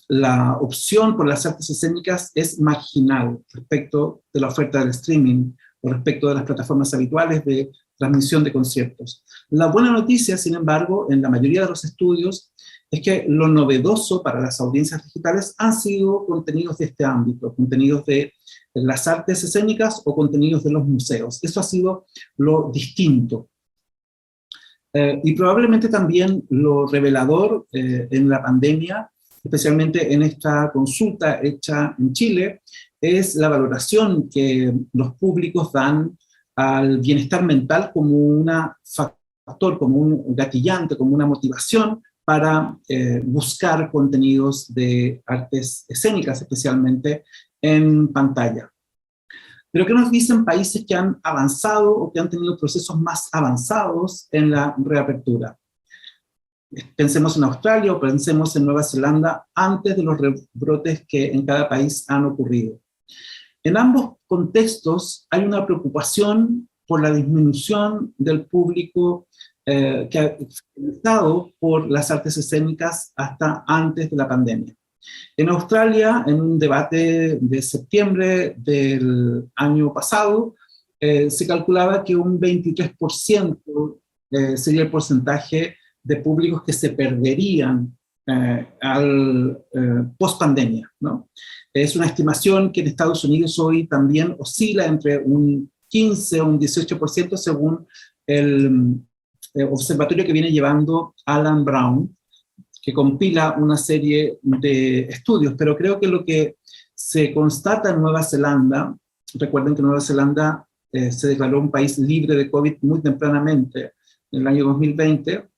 la opción por las artes escénicas es marginal respecto de la oferta del streaming o respecto de las plataformas habituales de transmisión de conciertos. La buena noticia, sin embargo, en la mayoría de los estudios, es que lo novedoso para las audiencias digitales han sido contenidos de este ámbito, contenidos de las artes escénicas o contenidos de los museos. Eso ha sido lo distinto. Y probablemente también lo revelador en la pandemia, especialmente en esta consulta hecha en Chile, es la valoración que los públicos dan al bienestar mental como un factor, como un gatillante, como una motivación para buscar contenidos de artes escénicas, especialmente en pantalla. Pero ¿qué nos dicen países que han avanzado o que han tenido procesos más avanzados en la reapertura? Pensemos en Australia o pensemos en Nueva Zelanda antes de los rebrotes que en cada país han ocurrido. En ambos contextos hay una preocupación por la disminución del público que ha estado por las artes escénicas hasta antes de la pandemia. En Australia, en un debate de septiembre del año pasado, se calculaba que un 23% sería el porcentaje de públicos que se perderían post-pandemia, ¿no? Es una estimación que en Estados Unidos hoy también oscila entre un 15 o un 18% según el observatorio que viene llevando Alan Brown, que compila una serie de estudios, pero creo que lo que se constata en Nueva Zelanda, recuerden que Nueva Zelanda se declaró un país libre de COVID muy tempranamente, en el año 2020,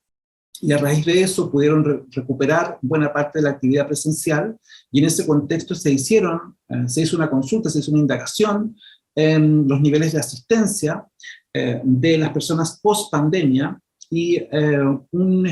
y a raíz de eso pudieron recuperar buena parte de la actividad presencial, y en ese contexto se hizo una consulta, se hizo una indagación en los niveles de asistencia de las personas post-pandemia, y uno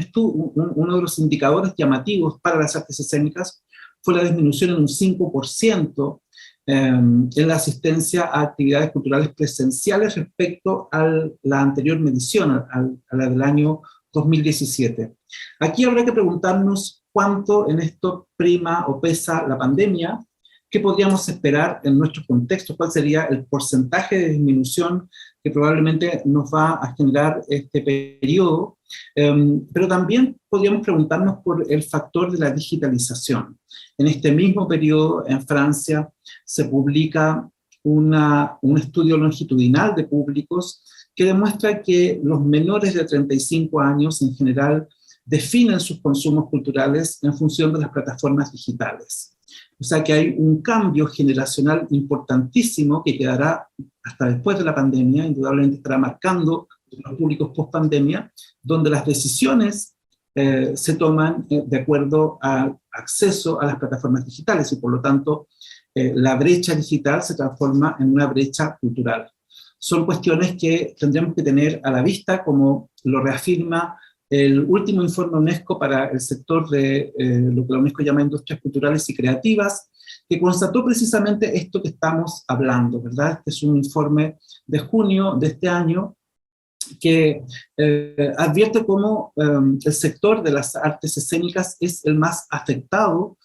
de los indicadores llamativos para las artes escénicas fue la disminución en un 5% en la asistencia a actividades culturales presenciales respecto a la anterior medición, a la del año 2017. Aquí habrá que preguntarnos cuánto en esto prima o pesa la pandemia, qué podríamos esperar en nuestro contexto, cuál sería el porcentaje de disminución que probablemente nos va a generar este periodo, pero también podríamos preguntarnos por el factor de la digitalización. En este mismo periodo, en Francia, se publica un estudio longitudinal de públicos que demuestra que los menores de 35 años en general definen sus consumos culturales en función de las plataformas digitales. O sea que hay un cambio generacional importantísimo que quedará hasta después de la pandemia, indudablemente estará marcando los públicos post-pandemia, donde las decisiones se toman de acuerdo al acceso a las plataformas digitales, y por lo tanto la brecha digital se transforma en una brecha cultural. Son cuestiones que tendremos que tener a la vista, como lo reafirma el último informe UNESCO para el sector de lo que la UNESCO llama industrias culturales y creativas, que constató precisamente esto que estamos hablando, ¿verdad? Este es un informe de junio de este año que advierte cómo el sector de las artes escénicas es el más afectado,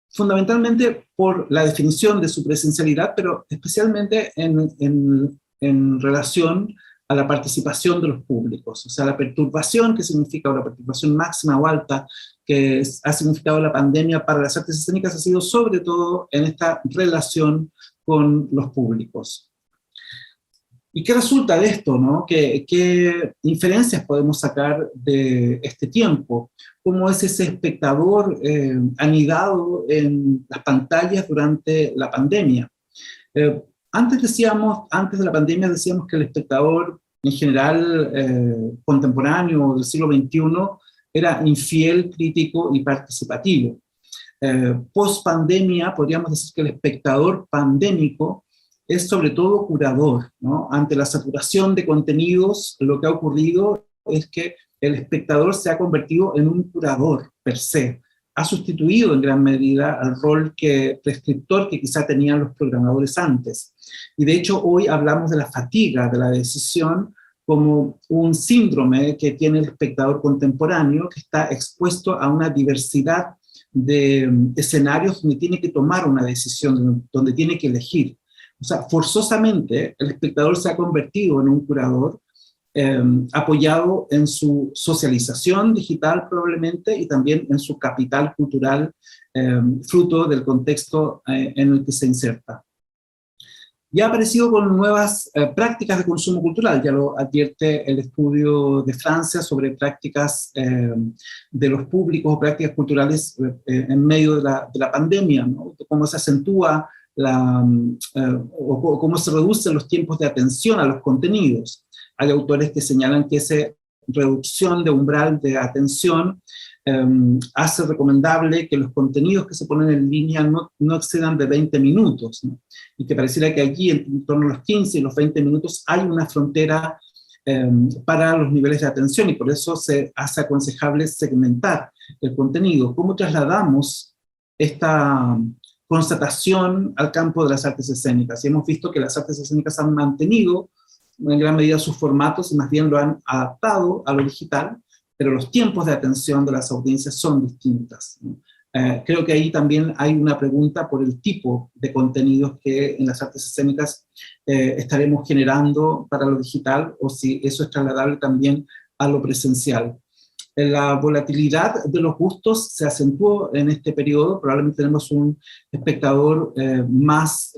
fundamentalmente por la definición de su presencialidad, pero especialmente en relación a la participación de los públicos. O sea, la perturbación que significa, o la perturbación máxima o alta que ha significado la pandemia para las artes escénicas ha sido sobre todo en esta relación con los públicos. ¿Y qué resulta de esto, no? ¿Qué inferencias podemos sacar de este tiempo? ¿Cómo es ese espectador anidado en las pantallas durante la pandemia? Antes de la pandemia decíamos que el espectador en general contemporáneo del siglo XXI era infiel, crítico y participativo. Post pandemia podríamos decir que el espectador pandémico es sobre todo curador, ¿no? Ante la saturación de contenidos, lo que ha ocurrido es que el espectador se ha convertido en un curador per se, ha sustituido en gran medida al rol prescriptor que quizá tenían los programadores antes. Y de hecho hoy hablamos de la fatiga de la decisión como un síndrome que tiene el espectador contemporáneo, que está expuesto a una diversidad de escenarios donde tiene que tomar una decisión, donde tiene que elegir. O sea, forzosamente el espectador se ha convertido en un curador apoyado en su socialización digital probablemente, y también en su capital cultural fruto del contexto en el que se inserta. Y ha aparecido con nuevas prácticas de consumo cultural, ya lo advierte el estudio de Francia sobre prácticas de los públicos o prácticas culturales en medio de la pandemia, ¿no? Cómo se acentúa o cómo se reducen los tiempos de atención a los contenidos. Hay autores que señalan que esa reducción de umbral de atención hace recomendable que los contenidos que se ponen en línea no excedan de 20 minutos, ¿no? Y que pareciera que allí, en torno a los 15 y los 20 minutos, hay una frontera para los niveles de atención, y por eso se hace aconsejable segmentar el contenido. ¿Cómo trasladamos esta constatación al campo de las artes escénicas? Y hemos visto que las artes escénicas han mantenido en gran medida sus formatos y más bien lo han adaptado a lo digital, pero los tiempos de atención de las audiencias son distintas, ¿no? Creo que ahí también hay una pregunta por el tipo de contenidos que en las artes escénicas estaremos generando para lo digital, o si eso es trasladable también a lo presencial. La volatilidad de los gustos se acentuó en este periodo. Probablemente tenemos un espectador más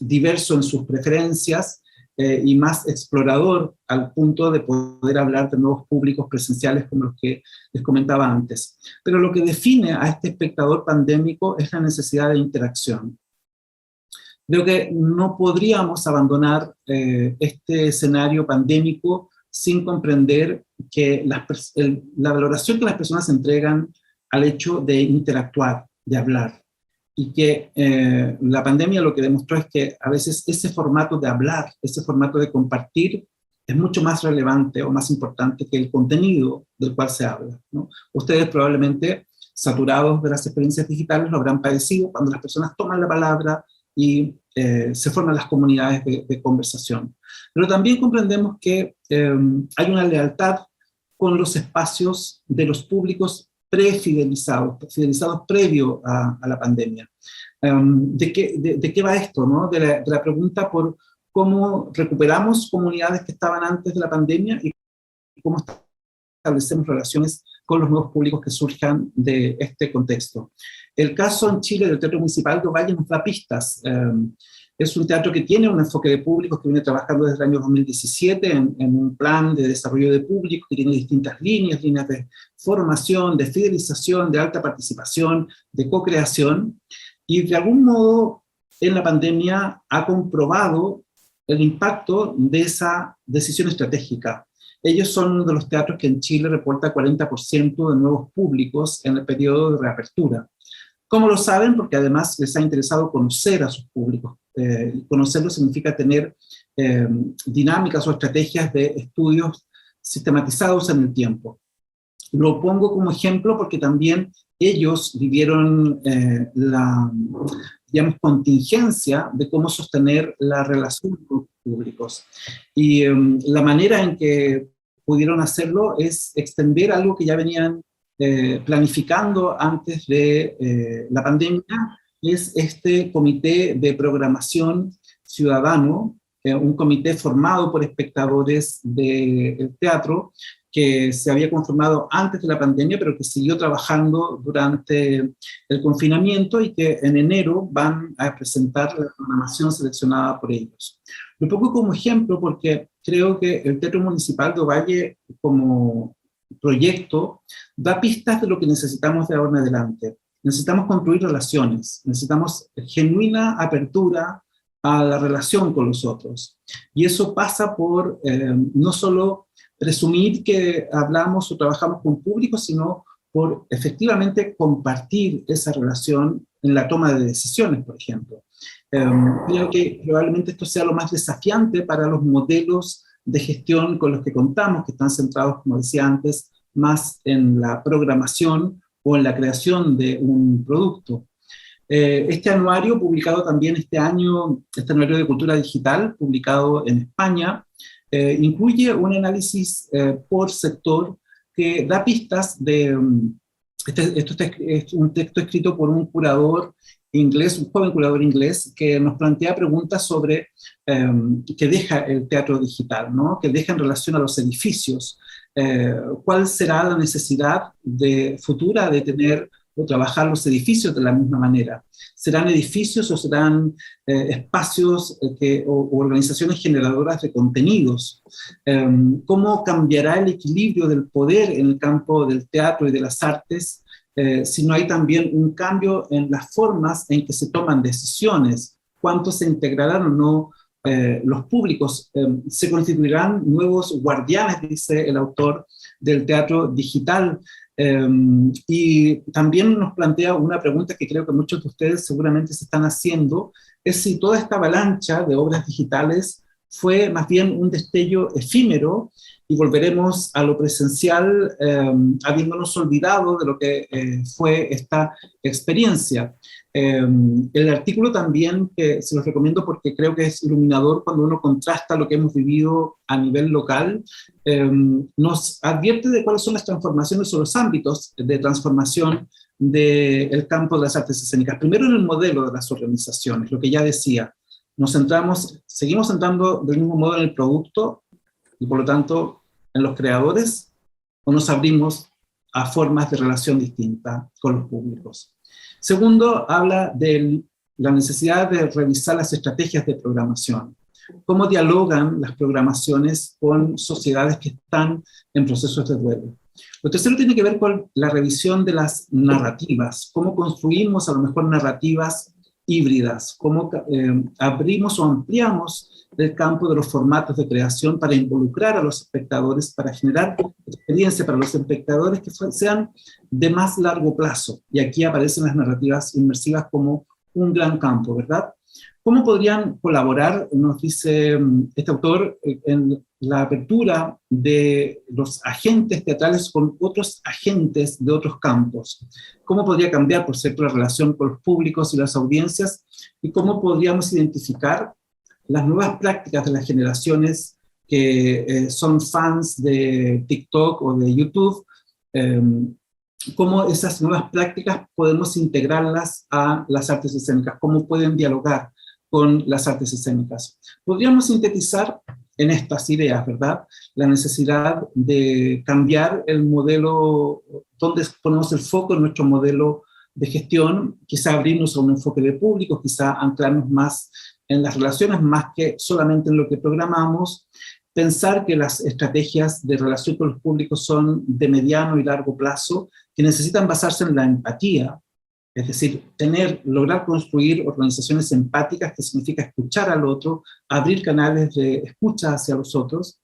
diverso en sus preferencias, y más explorador, al punto de poder hablar de nuevos públicos presenciales como los que les comentaba antes. Pero lo que define a este espectador pandémico es la necesidad de interacción. Creo que no podríamos abandonar este escenario pandémico sin comprender que la valoración que las personas entregan al hecho de interactuar, de hablar, y que la pandemia lo que demostró es que a veces ese formato de hablar, ese formato de compartir, es mucho más relevante o más importante que el contenido del cual se habla, ¿no? Ustedes probablemente, saturados de las experiencias digitales, lo habrán padecido cuando las personas toman la palabra y se forman las comunidades de conversación. Pero también comprendemos que hay una lealtad con los espacios de los públicos fidelizados previo a la pandemia. ¿De qué va esto, no? De la pregunta por cómo recuperamos comunidades que estaban antes de la pandemia y cómo establecemos relaciones con los nuevos públicos que surjan de este contexto. El caso en Chile del Teatro Municipal de Ovalle nos da pistas. Es un teatro que tiene un enfoque de públicos que viene trabajando desde el año 2017 en un plan de desarrollo de público que tiene distintas líneas de formación, de fidelización, de alta participación, de co-creación, y de algún modo en la pandemia ha comprobado el impacto de esa decisión estratégica. Ellos son uno de los teatros que en Chile reporta 40% de nuevos públicos en el periodo de reapertura. ¿Cómo lo saben? Porque además les ha interesado conocer a sus públicos. Conocerlos significa tener dinámicas o estrategias de estudios sistematizados en el tiempo. Lo pongo como ejemplo porque también ellos vivieron la, digamos, contingencia de cómo sostener la relación con los públicos. Y la manera en que pudieron hacerlo es extender algo que ya venían planificando antes de la pandemia, es este comité de programación ciudadano, un comité formado por espectadores del teatro, que se había conformado antes de la pandemia, pero que siguió trabajando durante el confinamiento y que en enero van a presentar la programación seleccionada por ellos. Lo pongo como ejemplo porque creo que el Teatro Municipal de Ovalle, como proyecto, da pistas de lo que necesitamos de ahora en adelante. Necesitamos construir relaciones, necesitamos genuina apertura a la relación con los otros. Y eso pasa por no solo presumir que hablamos o trabajamos con público, sino por efectivamente compartir esa relación en la toma de decisiones, por ejemplo. Creo que probablemente esto sea lo más desafiante para los modelos de gestión con los que contamos, que están centrados, como decía antes, más en la programación o en la creación de un producto. Este anuario, publicado también este año, este anuario de cultura digital, publicado en España, incluye un análisis por sector que da pistas de... Esto es un texto escrito por un curador inglés, un joven curador inglés, que nos plantea preguntas sobre qué deja el teatro digital, ¿no? Que deja en relación a los edificios. ¿Cuál será la necesidad futura de tener o trabajar los edificios de la misma manera? ¿Serán edificios o serán espacios o organizaciones generadoras de contenidos? ¿Cómo cambiará el equilibrio del poder en el campo del teatro y de las artes si no hay también un cambio en las formas en que se toman decisiones? ¿Cuánto se integrarán o no los públicos? ¿Se constituirán nuevos guardianes, dice el autor, del teatro digital? Y también nos plantea una pregunta que creo que muchos de ustedes seguramente se están haciendo, es si toda esta avalancha de obras digitales fue más bien un destello efímero y volveremos a lo presencial habiéndonos olvidado de lo que fue esta experiencia. El artículo también, que se los recomiendo porque creo que es iluminador cuando uno contrasta lo que hemos vivido a nivel local, nos advierte de cuáles son las transformaciones o los ámbitos de transformación del campo de las artes escénicas. Primero en el modelo de las organizaciones, lo que ya decía, seguimos centrando del mismo modo en el producto y por lo tanto en los creadores, o nos abrimos a formas de relación distintas con los públicos. Segundo, habla de la necesidad de revisar las estrategias de programación. Cómo dialogan las programaciones con sociedades que están en procesos de duelo. Lo tercero tiene que ver con la revisión de las narrativas. Cómo construimos a lo mejor narrativas híbridas. Cómo abrimos o ampliamos del campo de los formatos de creación para involucrar a los espectadores, para generar experiencia para los espectadores que sean de más largo plazo. Y aquí aparecen las narrativas inmersivas como un gran campo, ¿verdad? ¿Cómo podrían colaborar, nos dice este autor, en la apertura de los agentes teatrales con otros agentes de otros campos? ¿Cómo podría cambiar, por cierto, la relación con los públicos y las audiencias? ¿Y cómo podríamos identificar las nuevas prácticas de las generaciones que son fans de TikTok o de YouTube? ¿Cómo esas nuevas prácticas podemos integrarlas a las artes escénicas? ¿Cómo pueden dialogar con las artes escénicas? Podríamos sintetizar en estas ideas, ¿verdad? La necesidad de cambiar el modelo, donde ponemos el foco en nuestro modelo de gestión, quizá abrirnos a un enfoque de público, quizá anclarnos más en las relaciones, más que solamente en lo que programamos, pensar que las estrategias de relación con los públicos son de mediano y largo plazo, que necesitan basarse en la empatía, es decir, lograr construir organizaciones empáticas, que significa escuchar al otro, abrir canales de escucha hacia los otros,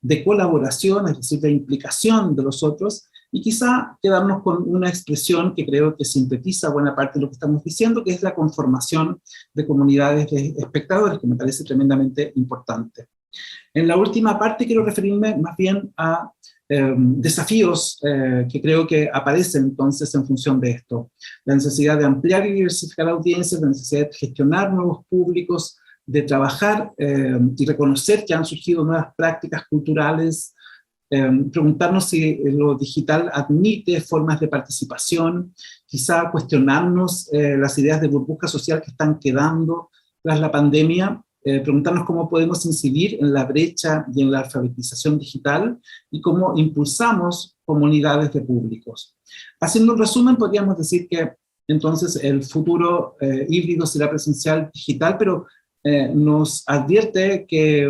de colaboración, es decir, de implicación de los otros, y quizá quedarnos con una expresión que creo que sintetiza buena parte de lo que estamos diciendo, que es la conformación de comunidades de espectadores, que me parece tremendamente importante. En la última parte quiero referirme más bien a desafíos que creo que aparecen entonces en función de esto. La necesidad de ampliar y diversificar audiencias, la necesidad de gestionar nuevos públicos, de trabajar y reconocer que han surgido nuevas prácticas culturales, preguntarnos si lo digital admite formas de participación, quizá cuestionarnos las ideas de burbuja social que están quedando tras la pandemia, preguntarnos cómo podemos incidir en la brecha y en la alfabetización digital y cómo impulsamos comunidades de públicos. Haciendo un resumen, podríamos decir que entonces el futuro híbrido será presencial digital, pero nos advierte que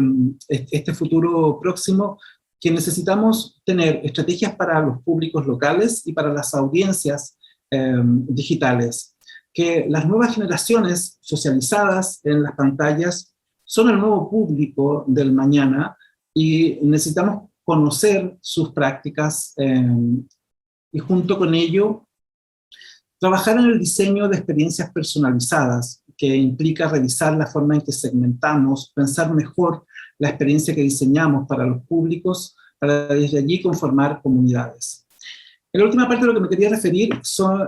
este futuro próximo, que necesitamos tener estrategias para los públicos locales y para las audiencias digitales, que las nuevas generaciones socializadas en las pantallas son el nuevo público del mañana y necesitamos conocer sus prácticas y junto con ello trabajar en el diseño de experiencias personalizadas, que implica revisar la forma en que segmentamos, pensar mejor la experiencia que diseñamos para los públicos, para desde allí conformar comunidades. En la última parte de lo que me quería referir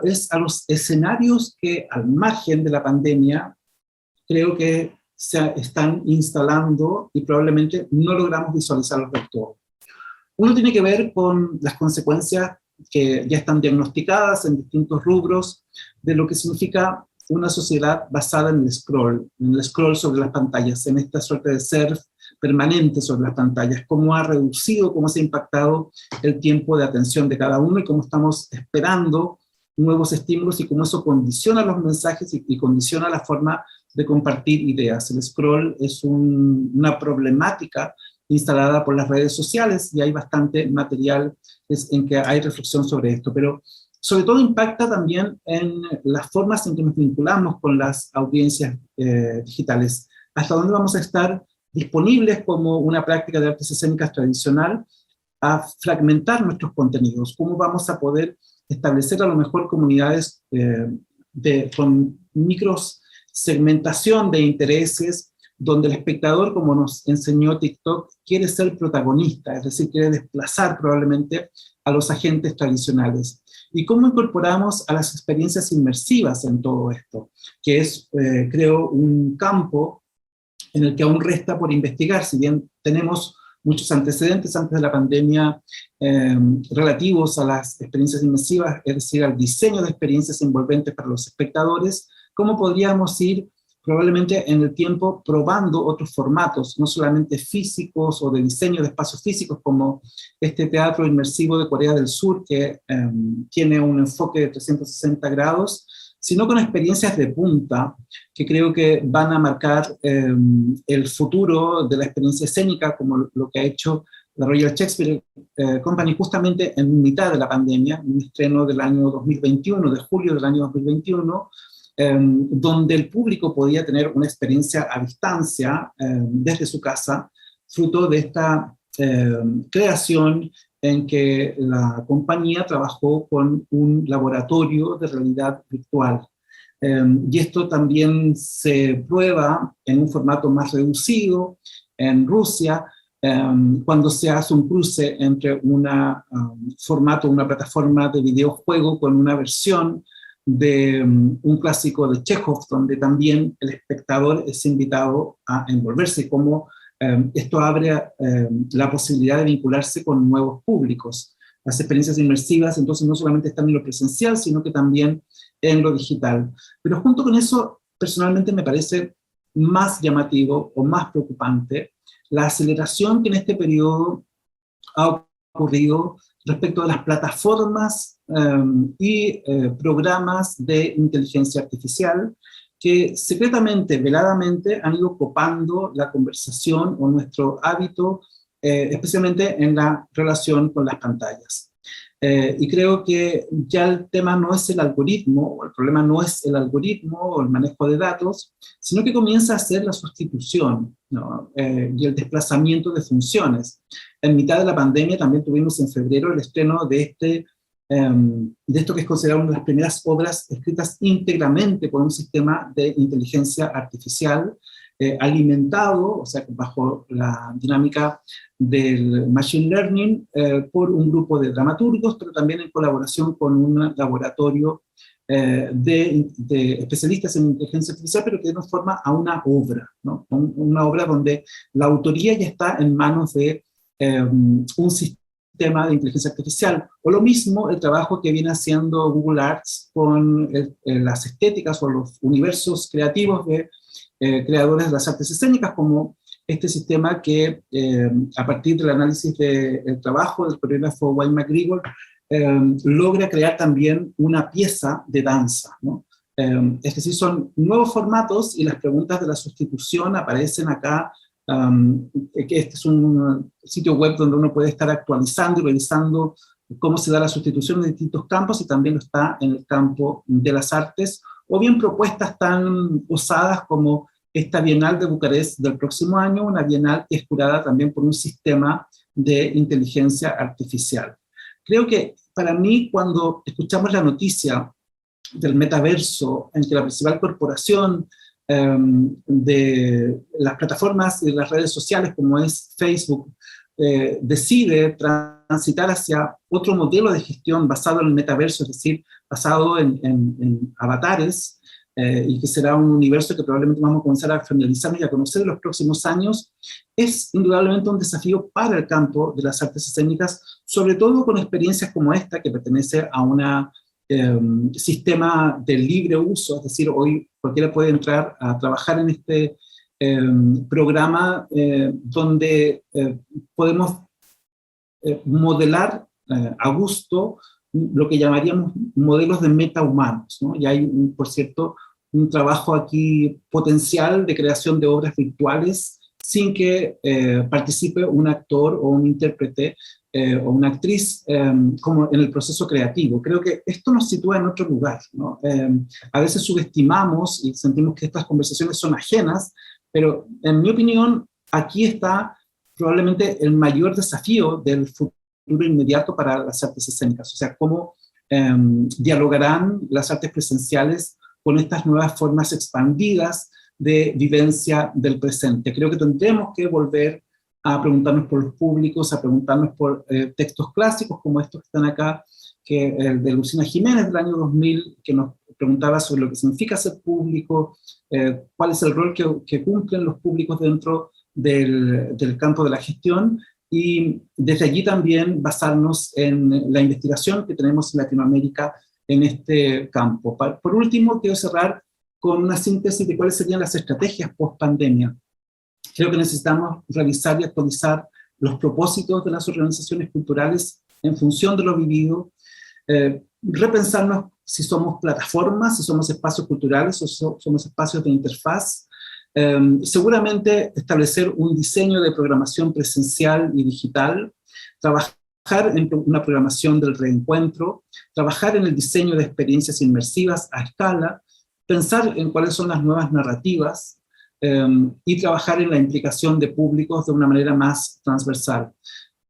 es a los escenarios que al margen de la pandemia creo que se están instalando y probablemente no logramos visualizarlos del todo. Uno tiene que ver con las consecuencias que ya están diagnosticadas en distintos rubros de lo que significa una sociedad basada en el scroll sobre las pantallas, en esta suerte de surf permanente sobre las pantallas, cómo ha reducido, cómo se ha impactado el tiempo de atención de cada uno y cómo estamos esperando nuevos estímulos y cómo eso condiciona los mensajes y condiciona la forma de compartir ideas. El scroll es una problemática instalada por las redes sociales y hay bastante material en que hay reflexión sobre esto, pero sobre todo impacta también en las formas en que nos vinculamos con las audiencias digitales. ¿Hasta dónde vamos a estar disponibles como una práctica de artes escénicas tradicional a fragmentar nuestros contenidos? ¿Cómo vamos a poder establecer a lo mejor comunidades con micros segmentación de intereses, donde el espectador, como nos enseñó TikTok, quiere ser protagonista, es decir, quiere desplazar probablemente a los agentes tradicionales? ¿Y cómo incorporamos a las experiencias inmersivas en todo esto? Que es, creo, un campo en el que aún resta por investigar, si bien tenemos muchos antecedentes antes de la pandemia relativos a las experiencias inmersivas, es decir, al diseño de experiencias envolventes para los espectadores. ¿Cómo podríamos ir probablemente en el tiempo probando otros formatos, no solamente físicos o de diseño de espacios físicos, como este teatro inmersivo de Corea del Sur, que tiene un enfoque de 360 grados, sino con experiencias de punta, que creo que van a marcar el futuro de la experiencia escénica, como lo que ha hecho la Royal Shakespeare Company justamente en mitad de la pandemia, un estreno del año 2021, de julio del año 2021, donde el público podía tener una experiencia a distancia desde su casa, fruto de esta creación en que la compañía trabajó con un laboratorio de realidad virtual. Y esto también se prueba en un formato más reducido en Rusia, cuando se hace un cruce entre una plataforma de videojuego con una versión de un clásico de Chekhov, donde también el espectador es invitado a envolverse, como esto abre la posibilidad de vincularse con nuevos públicos. Las experiencias inmersivas entonces no solamente están en lo presencial, sino que también en lo digital. Pero junto con eso, personalmente me parece más llamativo o más preocupante la aceleración que en este periodo ha ocurrido respecto de las plataformas y programas de inteligencia artificial que secretamente, veladamente, han ido copando la conversación o nuestro hábito, especialmente en la relación con las pantallas. Y creo que ya el tema no es el algoritmo, o el problema no es el algoritmo o el manejo de datos, sino que comienza a ser la sustitución, ¿no? Y el desplazamiento de funciones. En mitad de la pandemia también tuvimos en febrero el estreno de esto que es considerado una de las primeras obras escritas íntegramente por un sistema de inteligencia artificial alimentado, o sea, bajo la dinámica del machine learning, por un grupo de dramaturgos, pero también en colaboración con un laboratorio de especialistas en inteligencia artificial, pero que dieron forma a una obra, ¿no? Una obra donde la autoría ya está en manos de un sistema de inteligencia artificial, o lo mismo el trabajo que viene haciendo Google Arts con las estéticas o los universos creativos de creadores de las artes escénicas, como este sistema que a partir del análisis del trabajo del coreógrafo Wayne McGregor logra crear también una pieza de danza, ¿no? Es decir, son nuevos formatos y las preguntas de la sustitución aparecen acá. Que este es un sitio web donde uno puede estar actualizando y revisando cómo se da la sustitución en distintos campos, y también lo está en el campo de las artes, o bien propuestas tan osadas como esta Bienal de Bucarest del próximo año, una bienal que es curada también por un sistema de inteligencia artificial. Creo que para mí, cuando escuchamos la noticia del metaverso, en que la principal corporación de las plataformas y las redes sociales como es Facebook decide transitar hacia otro modelo de gestión basado en el metaverso, es decir, basado en avatares, y que será un universo que probablemente vamos a comenzar a familiarizarnos y a conocer en los próximos años, es indudablemente un desafío para el campo de las artes escénicas, sobre todo con experiencias como esta, que pertenece a una sistema de libre uso, es decir, hoy cualquiera puede entrar a trabajar en este programa donde podemos modelar a gusto lo que llamaríamos modelos de metahumanos, ¿no? Y hay, por cierto, un trabajo aquí potencial de creación de obras virtuales sin que participe un actor o un intérprete o una actriz como en el proceso creativo. Creo que esto nos sitúa en otro lugar, ¿no? A veces subestimamos y sentimos que estas conversaciones son ajenas, pero en mi opinión aquí está probablemente el mayor desafío del futuro inmediato para las artes escénicas, o sea, cómo dialogarán las artes presenciales con estas nuevas formas expandidas de vivencia del presente. Creo que tendremos que volver a preguntarnos por los públicos, a preguntarnos por textos clásicos como estos que están acá, que el de Lucina Jiménez del año 2000, que nos preguntaba sobre lo que significa ser público, cuál es el rol que cumplen los públicos dentro del campo de la gestión, y desde allí también basarnos en la investigación que tenemos en Latinoamérica en este campo. Por último, quiero cerrar con una síntesis de cuáles serían las estrategias post-pandemia. Creo que necesitamos revisar y actualizar los propósitos de las organizaciones culturales en función de lo vivido, repensarnos si somos plataformas, si somos espacios culturales o somos espacios de interfaz. Seguramente establecer un diseño de programación presencial y digital, trabajar en una programación del reencuentro, trabajar en el diseño de experiencias inmersivas a escala, pensar en cuáles son las nuevas narrativas y trabajar en la implicación de públicos de una manera más transversal.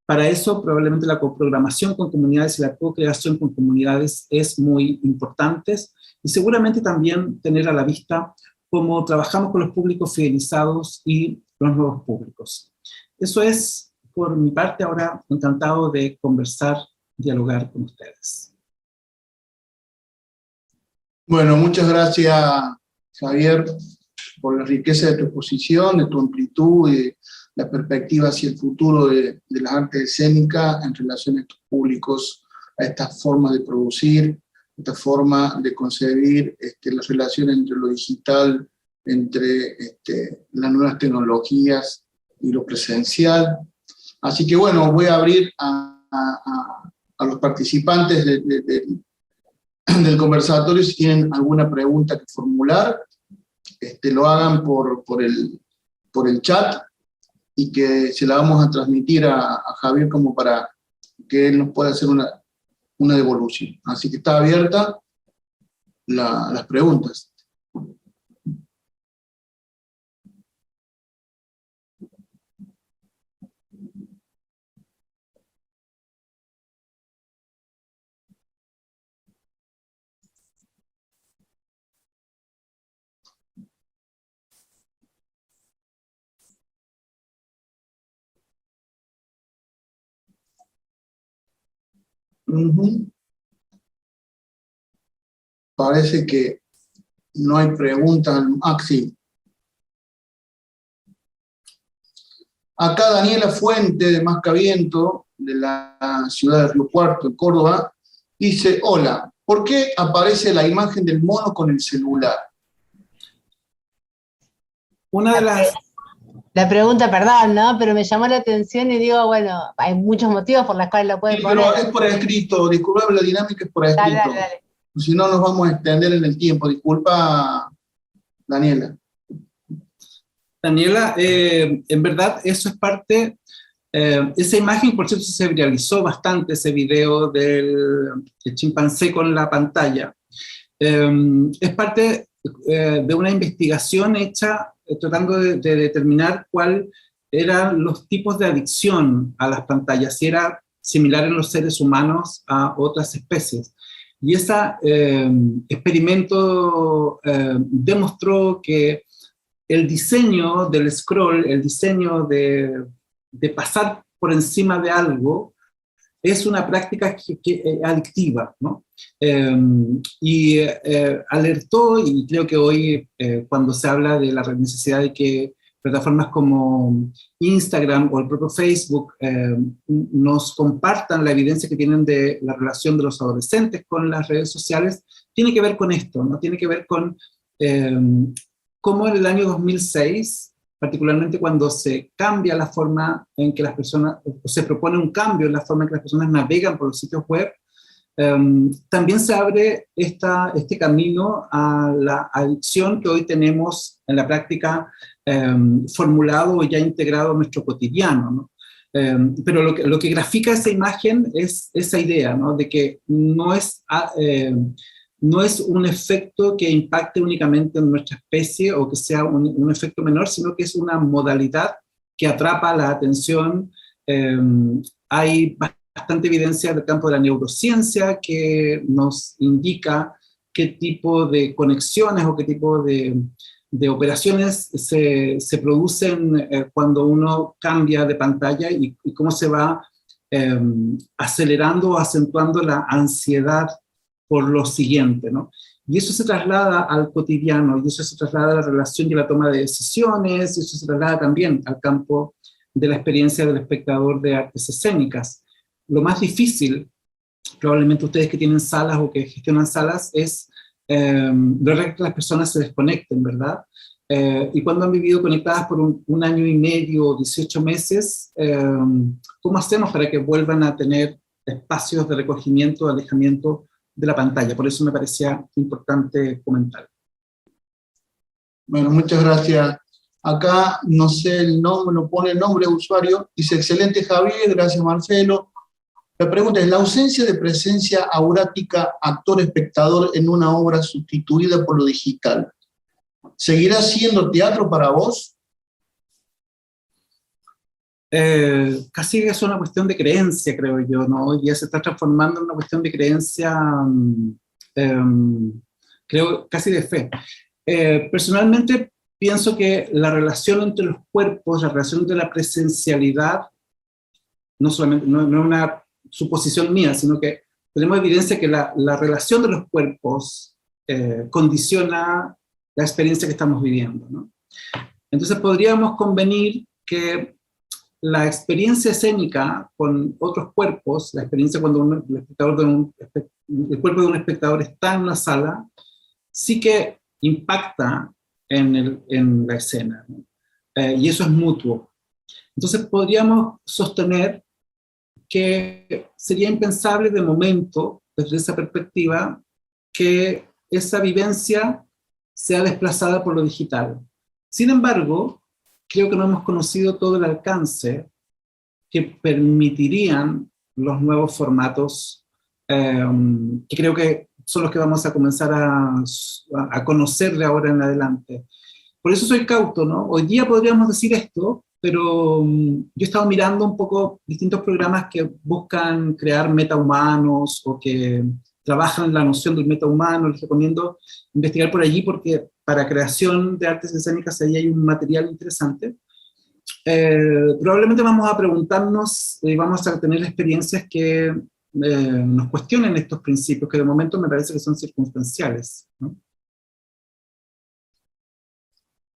Para eso, probablemente la coprogramación con comunidades y la co-creación con comunidades es muy importante, y seguramente también tener a la vista cómo trabajamos con los públicos fidelizados y los nuevos públicos. Eso es, por mi parte, ahora encantado de conversar, dialogar con ustedes. Bueno, muchas gracias, Javier, por la riqueza de tu exposición, de tu amplitud, de la perspectiva hacia el futuro de las artes escénicas en relación a estos públicos, a estas formas de producir, esta forma de concebir las relaciones entre lo digital, entre las nuevas tecnologías y lo presencial. Así que bueno, voy a abrir a los participantes del conversatorio si tienen alguna pregunta que formular, lo hagan por el chat, y que se la vamos a transmitir a Javier como para que él nos pueda hacer una devolución. Así que está abierta las preguntas. Parece que no hay preguntas. Sí. Acá Daniela Fuente, de Mascaviento, de la ciudad de Río Cuarto, en Córdoba, dice: hola, ¿por qué aparece la imagen del mono con el celular? Una de las... La pregunta, perdón, ¿no? Pero me llamó la atención y digo, bueno, hay muchos motivos por los cuales lo pueden poner. Pero es por escrito, disculpame, la dinámica es por escrito. Dale. Si no, nos vamos a extender en el tiempo. Disculpa, Daniela. Daniela, en verdad eso es parte, esa imagen, por cierto, se viralizó bastante, ese video del chimpancé con la pantalla. Es parte de una investigación hecha tratando de determinar cuáles eran los tipos de adicción a las pantallas, si era similar en los seres humanos a otras especies. Y ese experimento demostró que el diseño del scroll, el diseño de pasar por encima de algo, es una práctica adictiva, ¿no? Alertó, y creo que hoy cuando se habla de la necesidad de que plataformas como Instagram o el propio Facebook nos compartan la evidencia que tienen de la relación de los adolescentes con las redes sociales, tiene que ver con esto, ¿no? Tiene que ver con cómo en el año 2006, particularmente cuando se cambia la forma en que las personas, o se propone un cambio en la forma en que las personas navegan por los sitios web, también se abre este camino a la adicción que hoy tenemos en la práctica formulado o ya integrado en nuestro cotidiano, ¿no? Pero lo que grafica esa imagen es esa idea, ¿no? De que no es un efecto que impacte únicamente en nuestra especie o que sea un efecto menor, sino que es una modalidad que atrapa la atención. Hay bastante evidencia del campo de la neurociencia que nos indica qué tipo de conexiones o qué tipo de operaciones se producen cuando uno cambia de pantalla y cómo se va acelerando o acentuando la ansiedad por lo siguiente, ¿no? Y eso se traslada al cotidiano, y eso se traslada a la relación y a la toma de decisiones, y eso se traslada también al campo de la experiencia del espectador de artes escénicas. Lo más difícil, probablemente ustedes que tienen salas o que gestionan salas, es lograr que las personas se desconecten, ¿verdad? Y cuando han vivido conectadas por un año y medio o 18 meses, ¿cómo hacemos para que vuelvan a tener espacios de recogimiento, de alejamiento de la pantalla? Por eso me parecía importante comentar. Bueno, muchas gracias. Acá, no sé el nombre, no pone el nombre de usuario. Dice: excelente Javier, gracias Marcelo. La pregunta es, ¿la ausencia de presencia aurática actor-espectador en una obra sustituida por lo digital, seguirá siendo teatro para vos? Casi es una cuestión de creencia, creo yo, ¿no? Hoy día se está transformando en una cuestión de creencia, creo, casi de fe. Personalmente pienso que la relación entre los cuerpos, la relación entre la presencialidad, no solamente, no es una suposición mía, sino que tenemos evidencia que la relación de los cuerpos condiciona la experiencia que estamos viviendo, ¿no? Entonces podríamos convenir que la experiencia escénica con otros cuerpos, la experiencia cuando el cuerpo de un espectador está en una sala, sí que impacta en la escena, ¿no? Y eso es mutuo. Entonces podríamos sostener que sería impensable de momento, desde esa perspectiva, que esa vivencia sea desplazada por lo digital. Sin embargo, creo que no hemos conocido todo el alcance que permitirían los nuevos formatos, que creo que son los que vamos a comenzar a conocer de ahora en adelante. Por eso soy cauto, ¿no? Hoy día podríamos decir esto, pero yo he estado mirando un poco distintos programas que buscan crear metahumanos o que trabajan la noción del metahumano. Les recomiendo investigar por allí porque para creación de artes escénicas ahí hay un material interesante. Probablemente vamos a preguntarnos y vamos a tener experiencias que nos cuestionen estos principios, que de momento me parece que son circunstanciales, ¿no?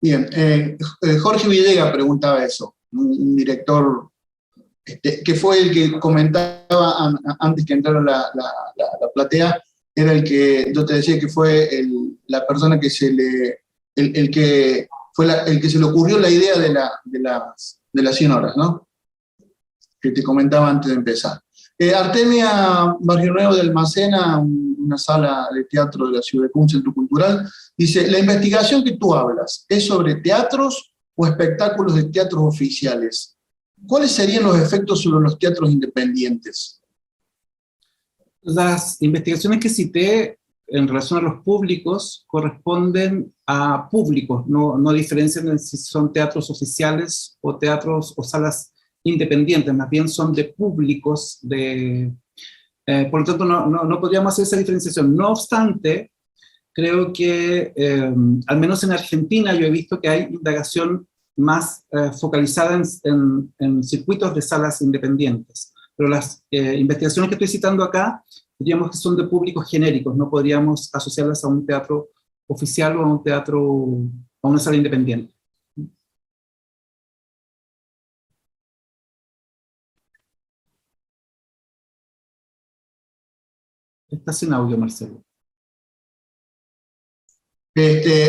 Bien, Jorge Villega preguntaba eso, un director que fue el que comentaba antes que entrara la platea, era el que, yo te decía que fue la persona que el que se le ocurrió la idea de las 100 horas, ¿no? Que te comentaba antes de empezar. Artemia Barrio Nuevo de Almacena, una sala de teatro de la ciudad de un centro cultural, dice, la investigación que tú hablas, ¿es sobre teatros o espectáculos de teatros oficiales? ¿Cuáles serían los efectos sobre los teatros independientes? Las investigaciones que cité en relación a los públicos corresponden a públicos, no diferencian en si son teatros oficiales o teatros o salas independientes, más bien son de públicos, por lo tanto no podríamos hacer esa diferenciación. No obstante, creo que al menos en Argentina yo he visto que hay indagación más focalizada en circuitos de salas independientes, pero las investigaciones que estoy citando acá diríamos que son de públicos genéricos, no podríamos asociarlas a un teatro oficial o a un teatro, a una sala independiente. Está sin audio, Marcelo.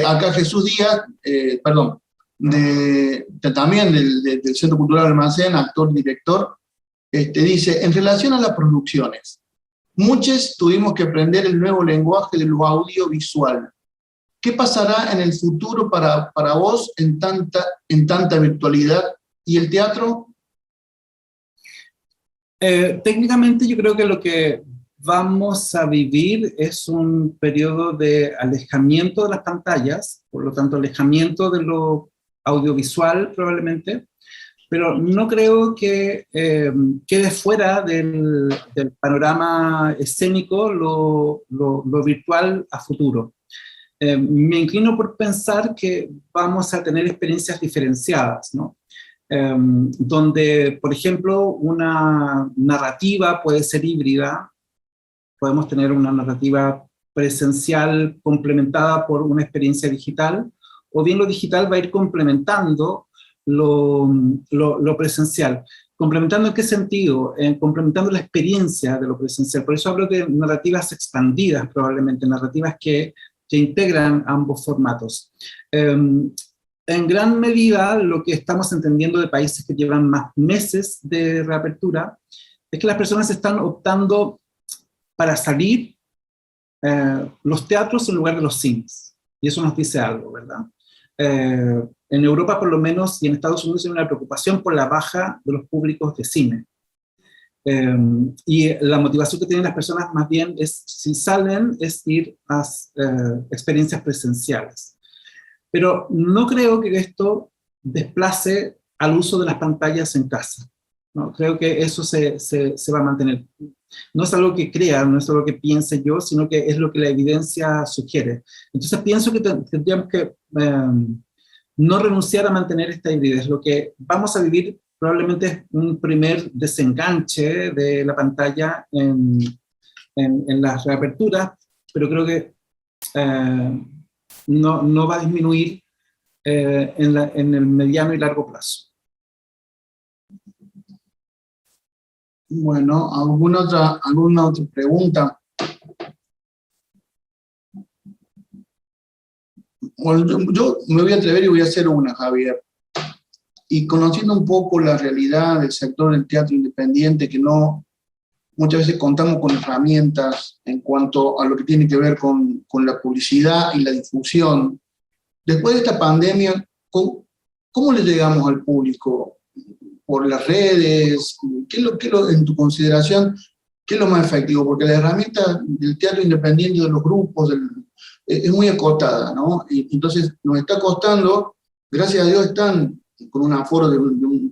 Acá Jesús Díaz, perdón, también del Centro Cultural Almacén, actor, director, dice, en relación a las producciones, muchos tuvimos que aprender el nuevo lenguaje de lo audiovisual. ¿Qué pasará en el futuro para vos en tanta virtualidad? ¿Y el teatro? Técnicamente yo creo que lo que vamos a vivir es un periodo de alejamiento de las pantallas, por lo tanto alejamiento de lo audiovisual probablemente, pero no creo que quede fuera del panorama escénico lo virtual a futuro. Me inclino por pensar que vamos a tener experiencias diferenciadas, ¿no? Donde, por ejemplo, una narrativa puede ser híbrida, podemos tener una narrativa presencial complementada por una experiencia digital, o bien lo digital va a ir complementando lo presencial. ¿Complementando en qué sentido? Complementando la experiencia de lo presencial. Por eso hablo de narrativas expandidas, probablemente, narrativas que integran ambos formatos. En gran medida, lo que estamos entendiendo de países que llevan más meses de reapertura es que las personas están optando para salir los teatros en lugar de los cines. Y eso nos dice algo, ¿verdad? En Europa, por lo menos, y en Estados Unidos, hay una preocupación por la baja de los públicos de cine. Y la motivación que tienen las personas más bien es, si salen, es ir a experiencias presenciales. Pero no creo que esto desplace al uso de las pantallas en casa, ¿no? Creo que eso se va a mantener. No es algo que crea, no es algo que piense yo, sino que es lo que la evidencia sugiere. Entonces pienso que tendríamos que no renunciar a mantener esta hibridez. Lo que vamos a vivir probablemente es un primer desenganche de la pantalla en las reaperturas, pero creo que no va a disminuir en el mediano y largo plazo. Bueno, ¿alguna otra pregunta? Bueno, yo me voy a atrever y voy a hacer una, Javier. Y conociendo un poco la realidad del sector del teatro independiente, que no muchas veces contamos con herramientas en cuanto a lo que tiene que ver con la publicidad y la difusión. Después de esta pandemia, ¿cómo le llegamos al público? ¿Por las redes? ¿Qué es lo, en tu consideración, qué es lo más efectivo? Porque la herramienta del teatro independiente, de los grupos, es muy acotada, ¿no? Y entonces nos está costando, gracias a Dios están con un aforo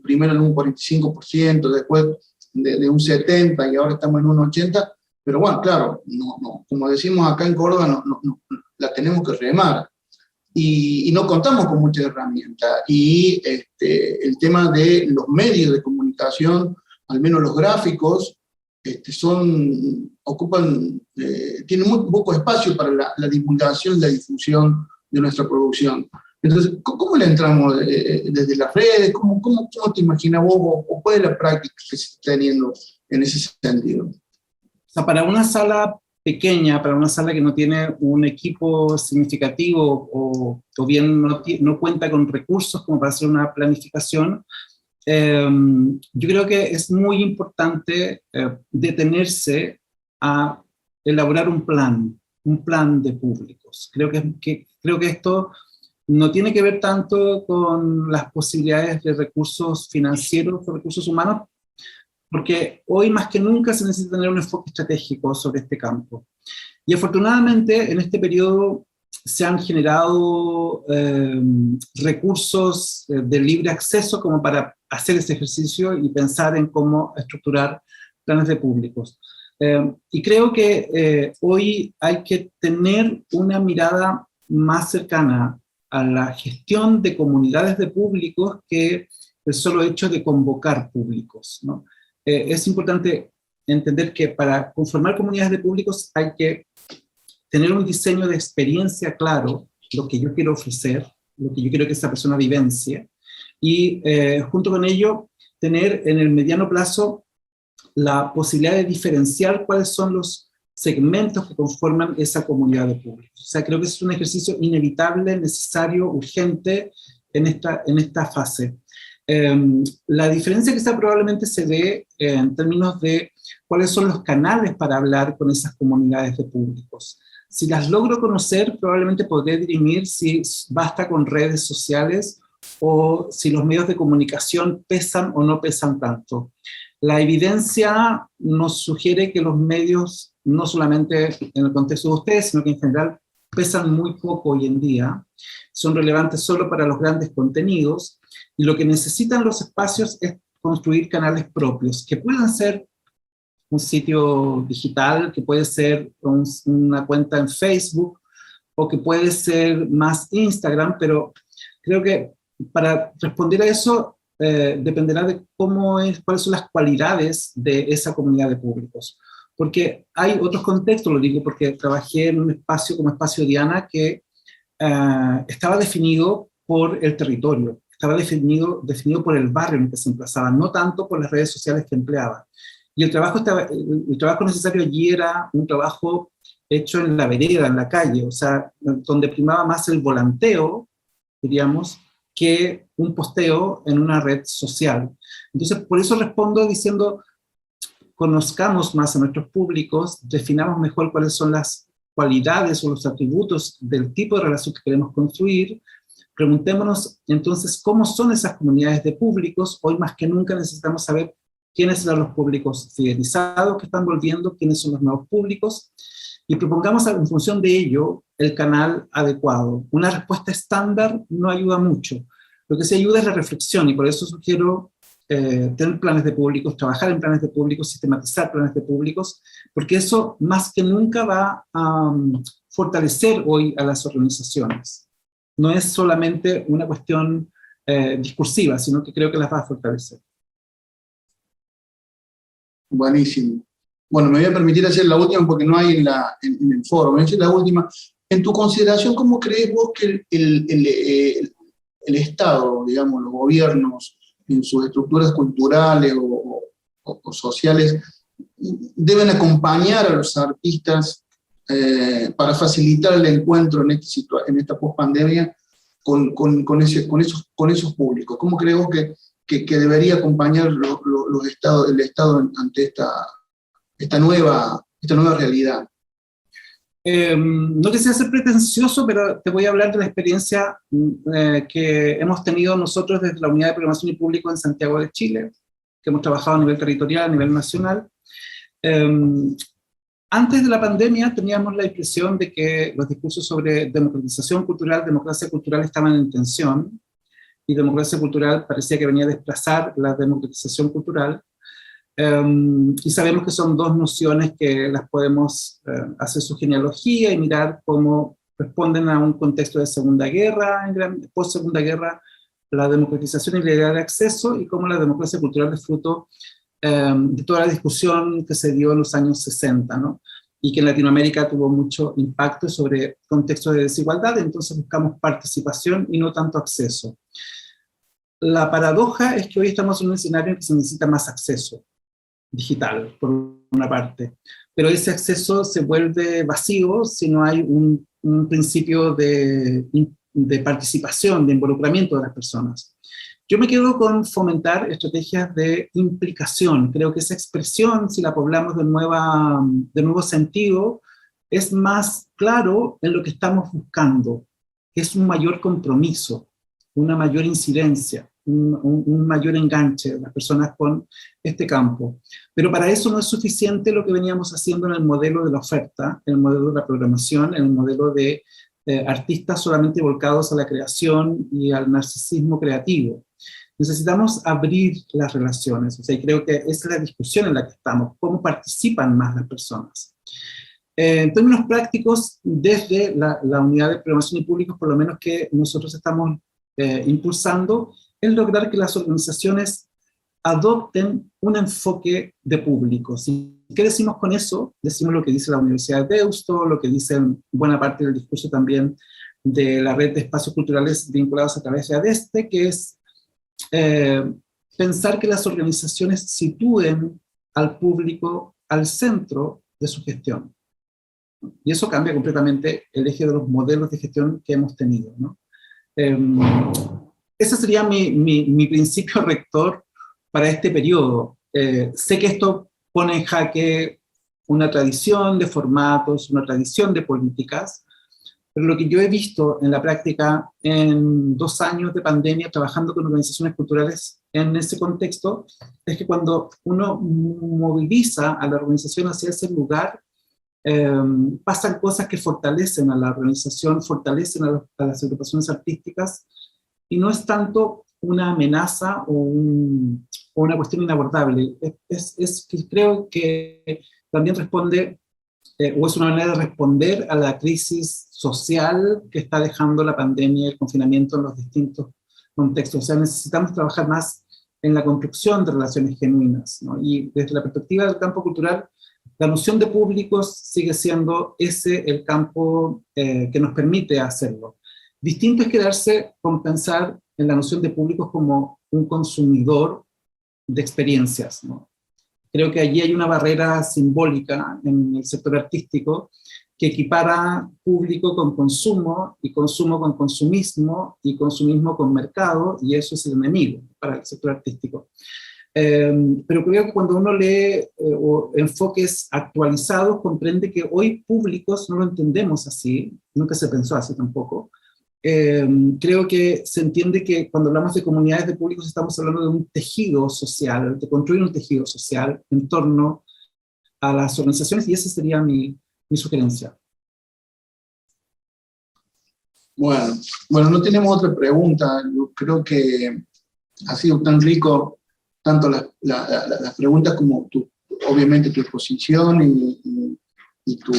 primero en un 45%, después de un 70% y ahora estamos en un 80%, pero bueno, claro, como decimos acá en Córdoba, la tenemos que remar. Y no contamos con muchas herramientas. Y el tema de los medios de comunicación, al menos los gráficos, tienen muy poco espacio para la divulgación y la difusión de nuestra producción. Entonces, ¿cómo le entramos desde las redes? ¿Cómo te imaginas vos o cuál es la práctica que se está teniendo en ese sentido? O sea, para una sala pequeña, para una sala que no tiene un equipo significativo o bien no cuenta con recursos como para hacer una planificación, yo creo que es muy importante detenerse a elaborar un plan de públicos. Creo que esto no tiene que ver tanto con las posibilidades de recursos financieros o recursos humanos, porque hoy más que nunca se necesita tener un enfoque estratégico sobre este campo. Y afortunadamente en este periodo se han generado recursos de libre acceso como para hacer ese ejercicio y pensar en cómo estructurar planes de públicos. Y creo que hoy hay que tener una mirada más cercana a la gestión de comunidades de públicos que el solo hecho de convocar públicos, ¿no? Es importante entender que para conformar comunidades de públicos hay que tener un diseño de experiencia claro, lo que yo quiero ofrecer, lo que yo quiero que esa persona vivencie, y junto con ello tener en el mediano plazo la posibilidad de diferenciar cuáles son los segmentos que conforman esa comunidad de públicos. O sea, creo que es un ejercicio inevitable, necesario, urgente en esta fase. La diferencia quizá probablemente se ve en términos de cuáles son los canales para hablar con esas comunidades de públicos. Si las logro conocer, probablemente podré dirimir si basta con redes sociales o si los medios de comunicación pesan o no pesan tanto. La evidencia nos sugiere que los medios, no solamente en el contexto de ustedes, sino que en general pesan muy poco hoy en día, son relevantes solo para los grandes contenidos, y lo que necesitan los espacios es construir canales propios, que puedan ser un sitio digital, que puede ser una cuenta en Facebook, o que puede ser más Instagram, pero creo que para responder a eso dependerá de cuáles son las cualidades de esa comunidad de públicos. Porque hay otros contextos, lo digo porque trabajé en un espacio como Espacio Diana que estaba definido por el territorio, estaba definido por el barrio en el que se emplazaba, no tanto por las redes sociales que empleaba. Y el trabajo necesario allí era un trabajo hecho en la vereda, en la calle, o sea, donde primaba más el volanteo, diríamos, que un posteo en una red social. Entonces, por eso respondo diciendo, conozcamos más a nuestros públicos, definamos mejor cuáles son las cualidades o los atributos del tipo de relación que queremos construir, preguntémonos entonces cómo son esas comunidades de públicos. Hoy más que nunca necesitamos saber quiénes eran los públicos fidelizados que están volviendo, quiénes son los nuevos públicos, y propongamos en función de ello el canal adecuado. Una respuesta estándar no ayuda mucho. Lo que sí ayuda es la reflexión, y por eso sugiero tener planes de públicos, trabajar en planes de públicos, sistematizar planes de públicos, porque eso más que nunca va a fortalecer hoy a las organizaciones. No es solamente una cuestión discursiva, sino que creo que las va a fortalecer. Buenísimo. Bueno, me voy a permitir hacer la última porque no hay en el foro. Voy a hacer la última. En tu consideración, ¿cómo crees vos que el Estado, digamos, los gobiernos, en sus estructuras culturales o sociales, deben acompañar a los artistas para facilitar el encuentro en esta pospandemia con esos públicos? ¿Cómo crees vos que debería acompañar el Estado ante esta nueva realidad? No quisiera ser pretencioso, pero te voy a hablar de la experiencia que hemos tenido nosotros desde la Unidad de Programación y Público en Santiago de Chile, que hemos trabajado a nivel territorial, a nivel nacional. Antes de la pandemia teníamos la impresión de que los discursos sobre democratización cultural, democracia cultural estaban en tensión, y democracia cultural parecía que venía a desplazar la democratización cultural. Y sabemos que son dos nociones que las podemos hacer su genealogía y mirar cómo responden a un contexto de Segunda Guerra, post-Segunda Guerra, la democratización y la idea de acceso, y cómo la democracia cultural es fruto de toda la discusión que se dio en los años 60, ¿no? Y que en Latinoamérica tuvo mucho impacto sobre contextos de desigualdad. Entonces buscamos participación y no tanto acceso. La paradoja es que hoy estamos en un escenario en que se necesita más acceso digital, por una parte, pero ese acceso se vuelve vacío si no hay un principio de participación, de involucramiento de las personas. Yo me quedo con fomentar estrategias de implicación. Creo que esa expresión, si la poblamos de nuevo sentido, es más claro en lo que estamos buscando, que es un mayor compromiso, una mayor incidencia, un mayor enganche de las personas con este campo. Pero para eso no es suficiente lo que veníamos haciendo en el modelo de la oferta, en el modelo de la programación, en el modelo de artistas solamente volcados a la creación y al narcisismo creativo. Necesitamos abrir las relaciones, o sea, y creo que esa es la discusión en la que estamos, cómo participan más las personas. En términos prácticos, desde la Unidad de Programación y Públicos, por lo menos que nosotros estamos impulsando, es lograr que las organizaciones adopten un enfoque de públicos. ¿Y qué decimos con eso? Decimos lo que dice la Universidad de Deusto, lo que dice buena parte del discurso también de la red de espacios culturales vinculados a través de ADESTE, que es pensar que las organizaciones sitúen al público al centro de su gestión. Y eso cambia completamente el eje de los modelos de gestión que hemos tenido, ¿no? Ese sería mi principio rector para este periodo. Sé que esto pone en jaque una tradición de formatos, una tradición de políticas, pero lo que yo he visto en la práctica en 2 años de pandemia trabajando con organizaciones culturales en ese contexto, es que cuando uno moviliza a la organización hacia ese lugar, pasan cosas que fortalecen a la organización, fortalecen a las agrupaciones artísticas, y no es tanto una amenaza o una cuestión inabordable. Es que creo que también responde, o es una manera de responder a la crisis social que está dejando la pandemia y el confinamiento en los distintos contextos. O sea, necesitamos trabajar más en la construcción de relaciones genuinas, ¿no? Y desde la perspectiva del campo cultural, la noción de públicos sigue siendo el campo que nos permite hacerlo. Distinto es quedarse con pensar en la noción de públicos como un consumidor de experiencias, ¿no? Creo que allí hay una barrera simbólica en el sector artístico que equipara público con consumo, y consumo con consumismo, y consumismo con mercado, y eso es el enemigo para el sector artístico. Pero creo que cuando uno lee enfoques actualizados, comprende que hoy públicos no lo entendemos así, nunca se pensó así tampoco, creo que se entiende que cuando hablamos de comunidades de públicos estamos hablando de un tejido social, de construir un tejido social en torno a las organizaciones, y esa sería mi sugerencia. Bueno, no tenemos otra pregunta. Yo creo que ha sido tan rico, tanto las preguntas como obviamente tu exposición y tu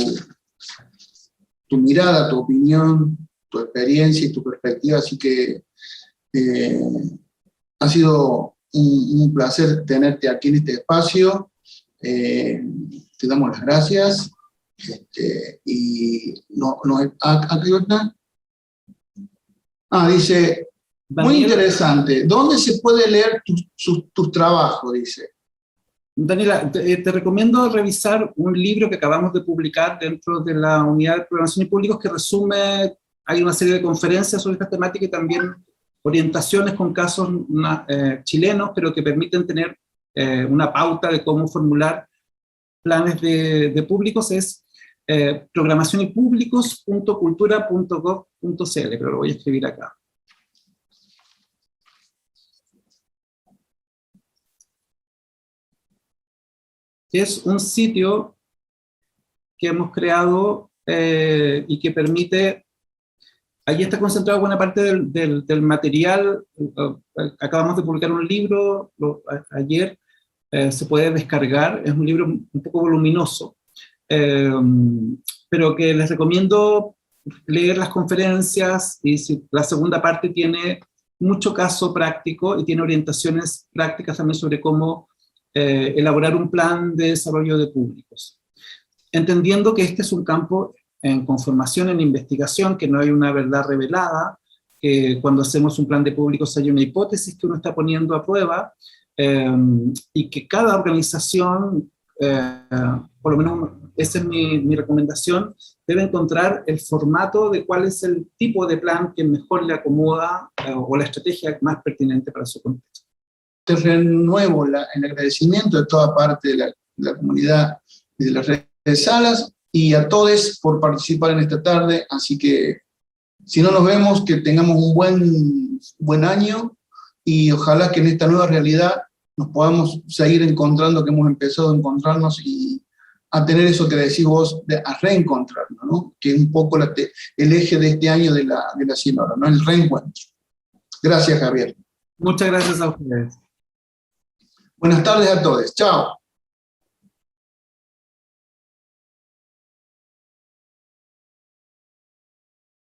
mirada, tu opinión, tu experiencia y tu perspectiva, así que ha sido un placer tenerte aquí en este espacio. Te damos las gracias. Dice, muy interesante. ¿Dónde se puede leer tus trabajos? Dice. Daniela, te recomiendo revisar un libro que acabamos de publicar dentro de la Unidad de Programación y Públicos que resume, hay una serie de conferencias sobre esta temática y también orientaciones con casos chilenos, pero que permiten tener una pauta de cómo formular planes de públicos. Es programacionypúblicos.cultura.gov.cl, pero lo voy a escribir acá. Es un sitio que hemos creado y que permite, allí está concentrado buena parte del material. Acabamos de publicar un libro ayer, se puede descargar, es un libro un poco voluminoso, pero que les recomiendo leer las conferencias, y la segunda parte tiene mucho caso práctico y tiene orientaciones prácticas también sobre cómo elaborar un plan de desarrollo de públicos. Entendiendo que este es un campo en conformación, en investigación, que no hay una verdad revelada, que cuando hacemos un plan de públicos hay una hipótesis que uno está poniendo a prueba, y que cada organización, por lo menos esa es mi recomendación, debe encontrar el formato de cuál es el tipo de plan que mejor le acomoda o la estrategia más pertinente para su contexto. Te renuevo el agradecimiento de toda parte de la comunidad y de las redes de Salas, y a todos por participar en esta tarde. Así que, si no nos vemos, que tengamos un buen año, y ojalá que en esta nueva realidad nos podamos seguir encontrando, que hemos empezado a encontrarnos y a tener eso que decís vos, a reencontrarnos, ¿no? Que es un poco el eje de este año de la Cienora, ¿no? El reencuentro. Gracias, Javier. Muchas gracias a ustedes. Buenas tardes a todos. Chao.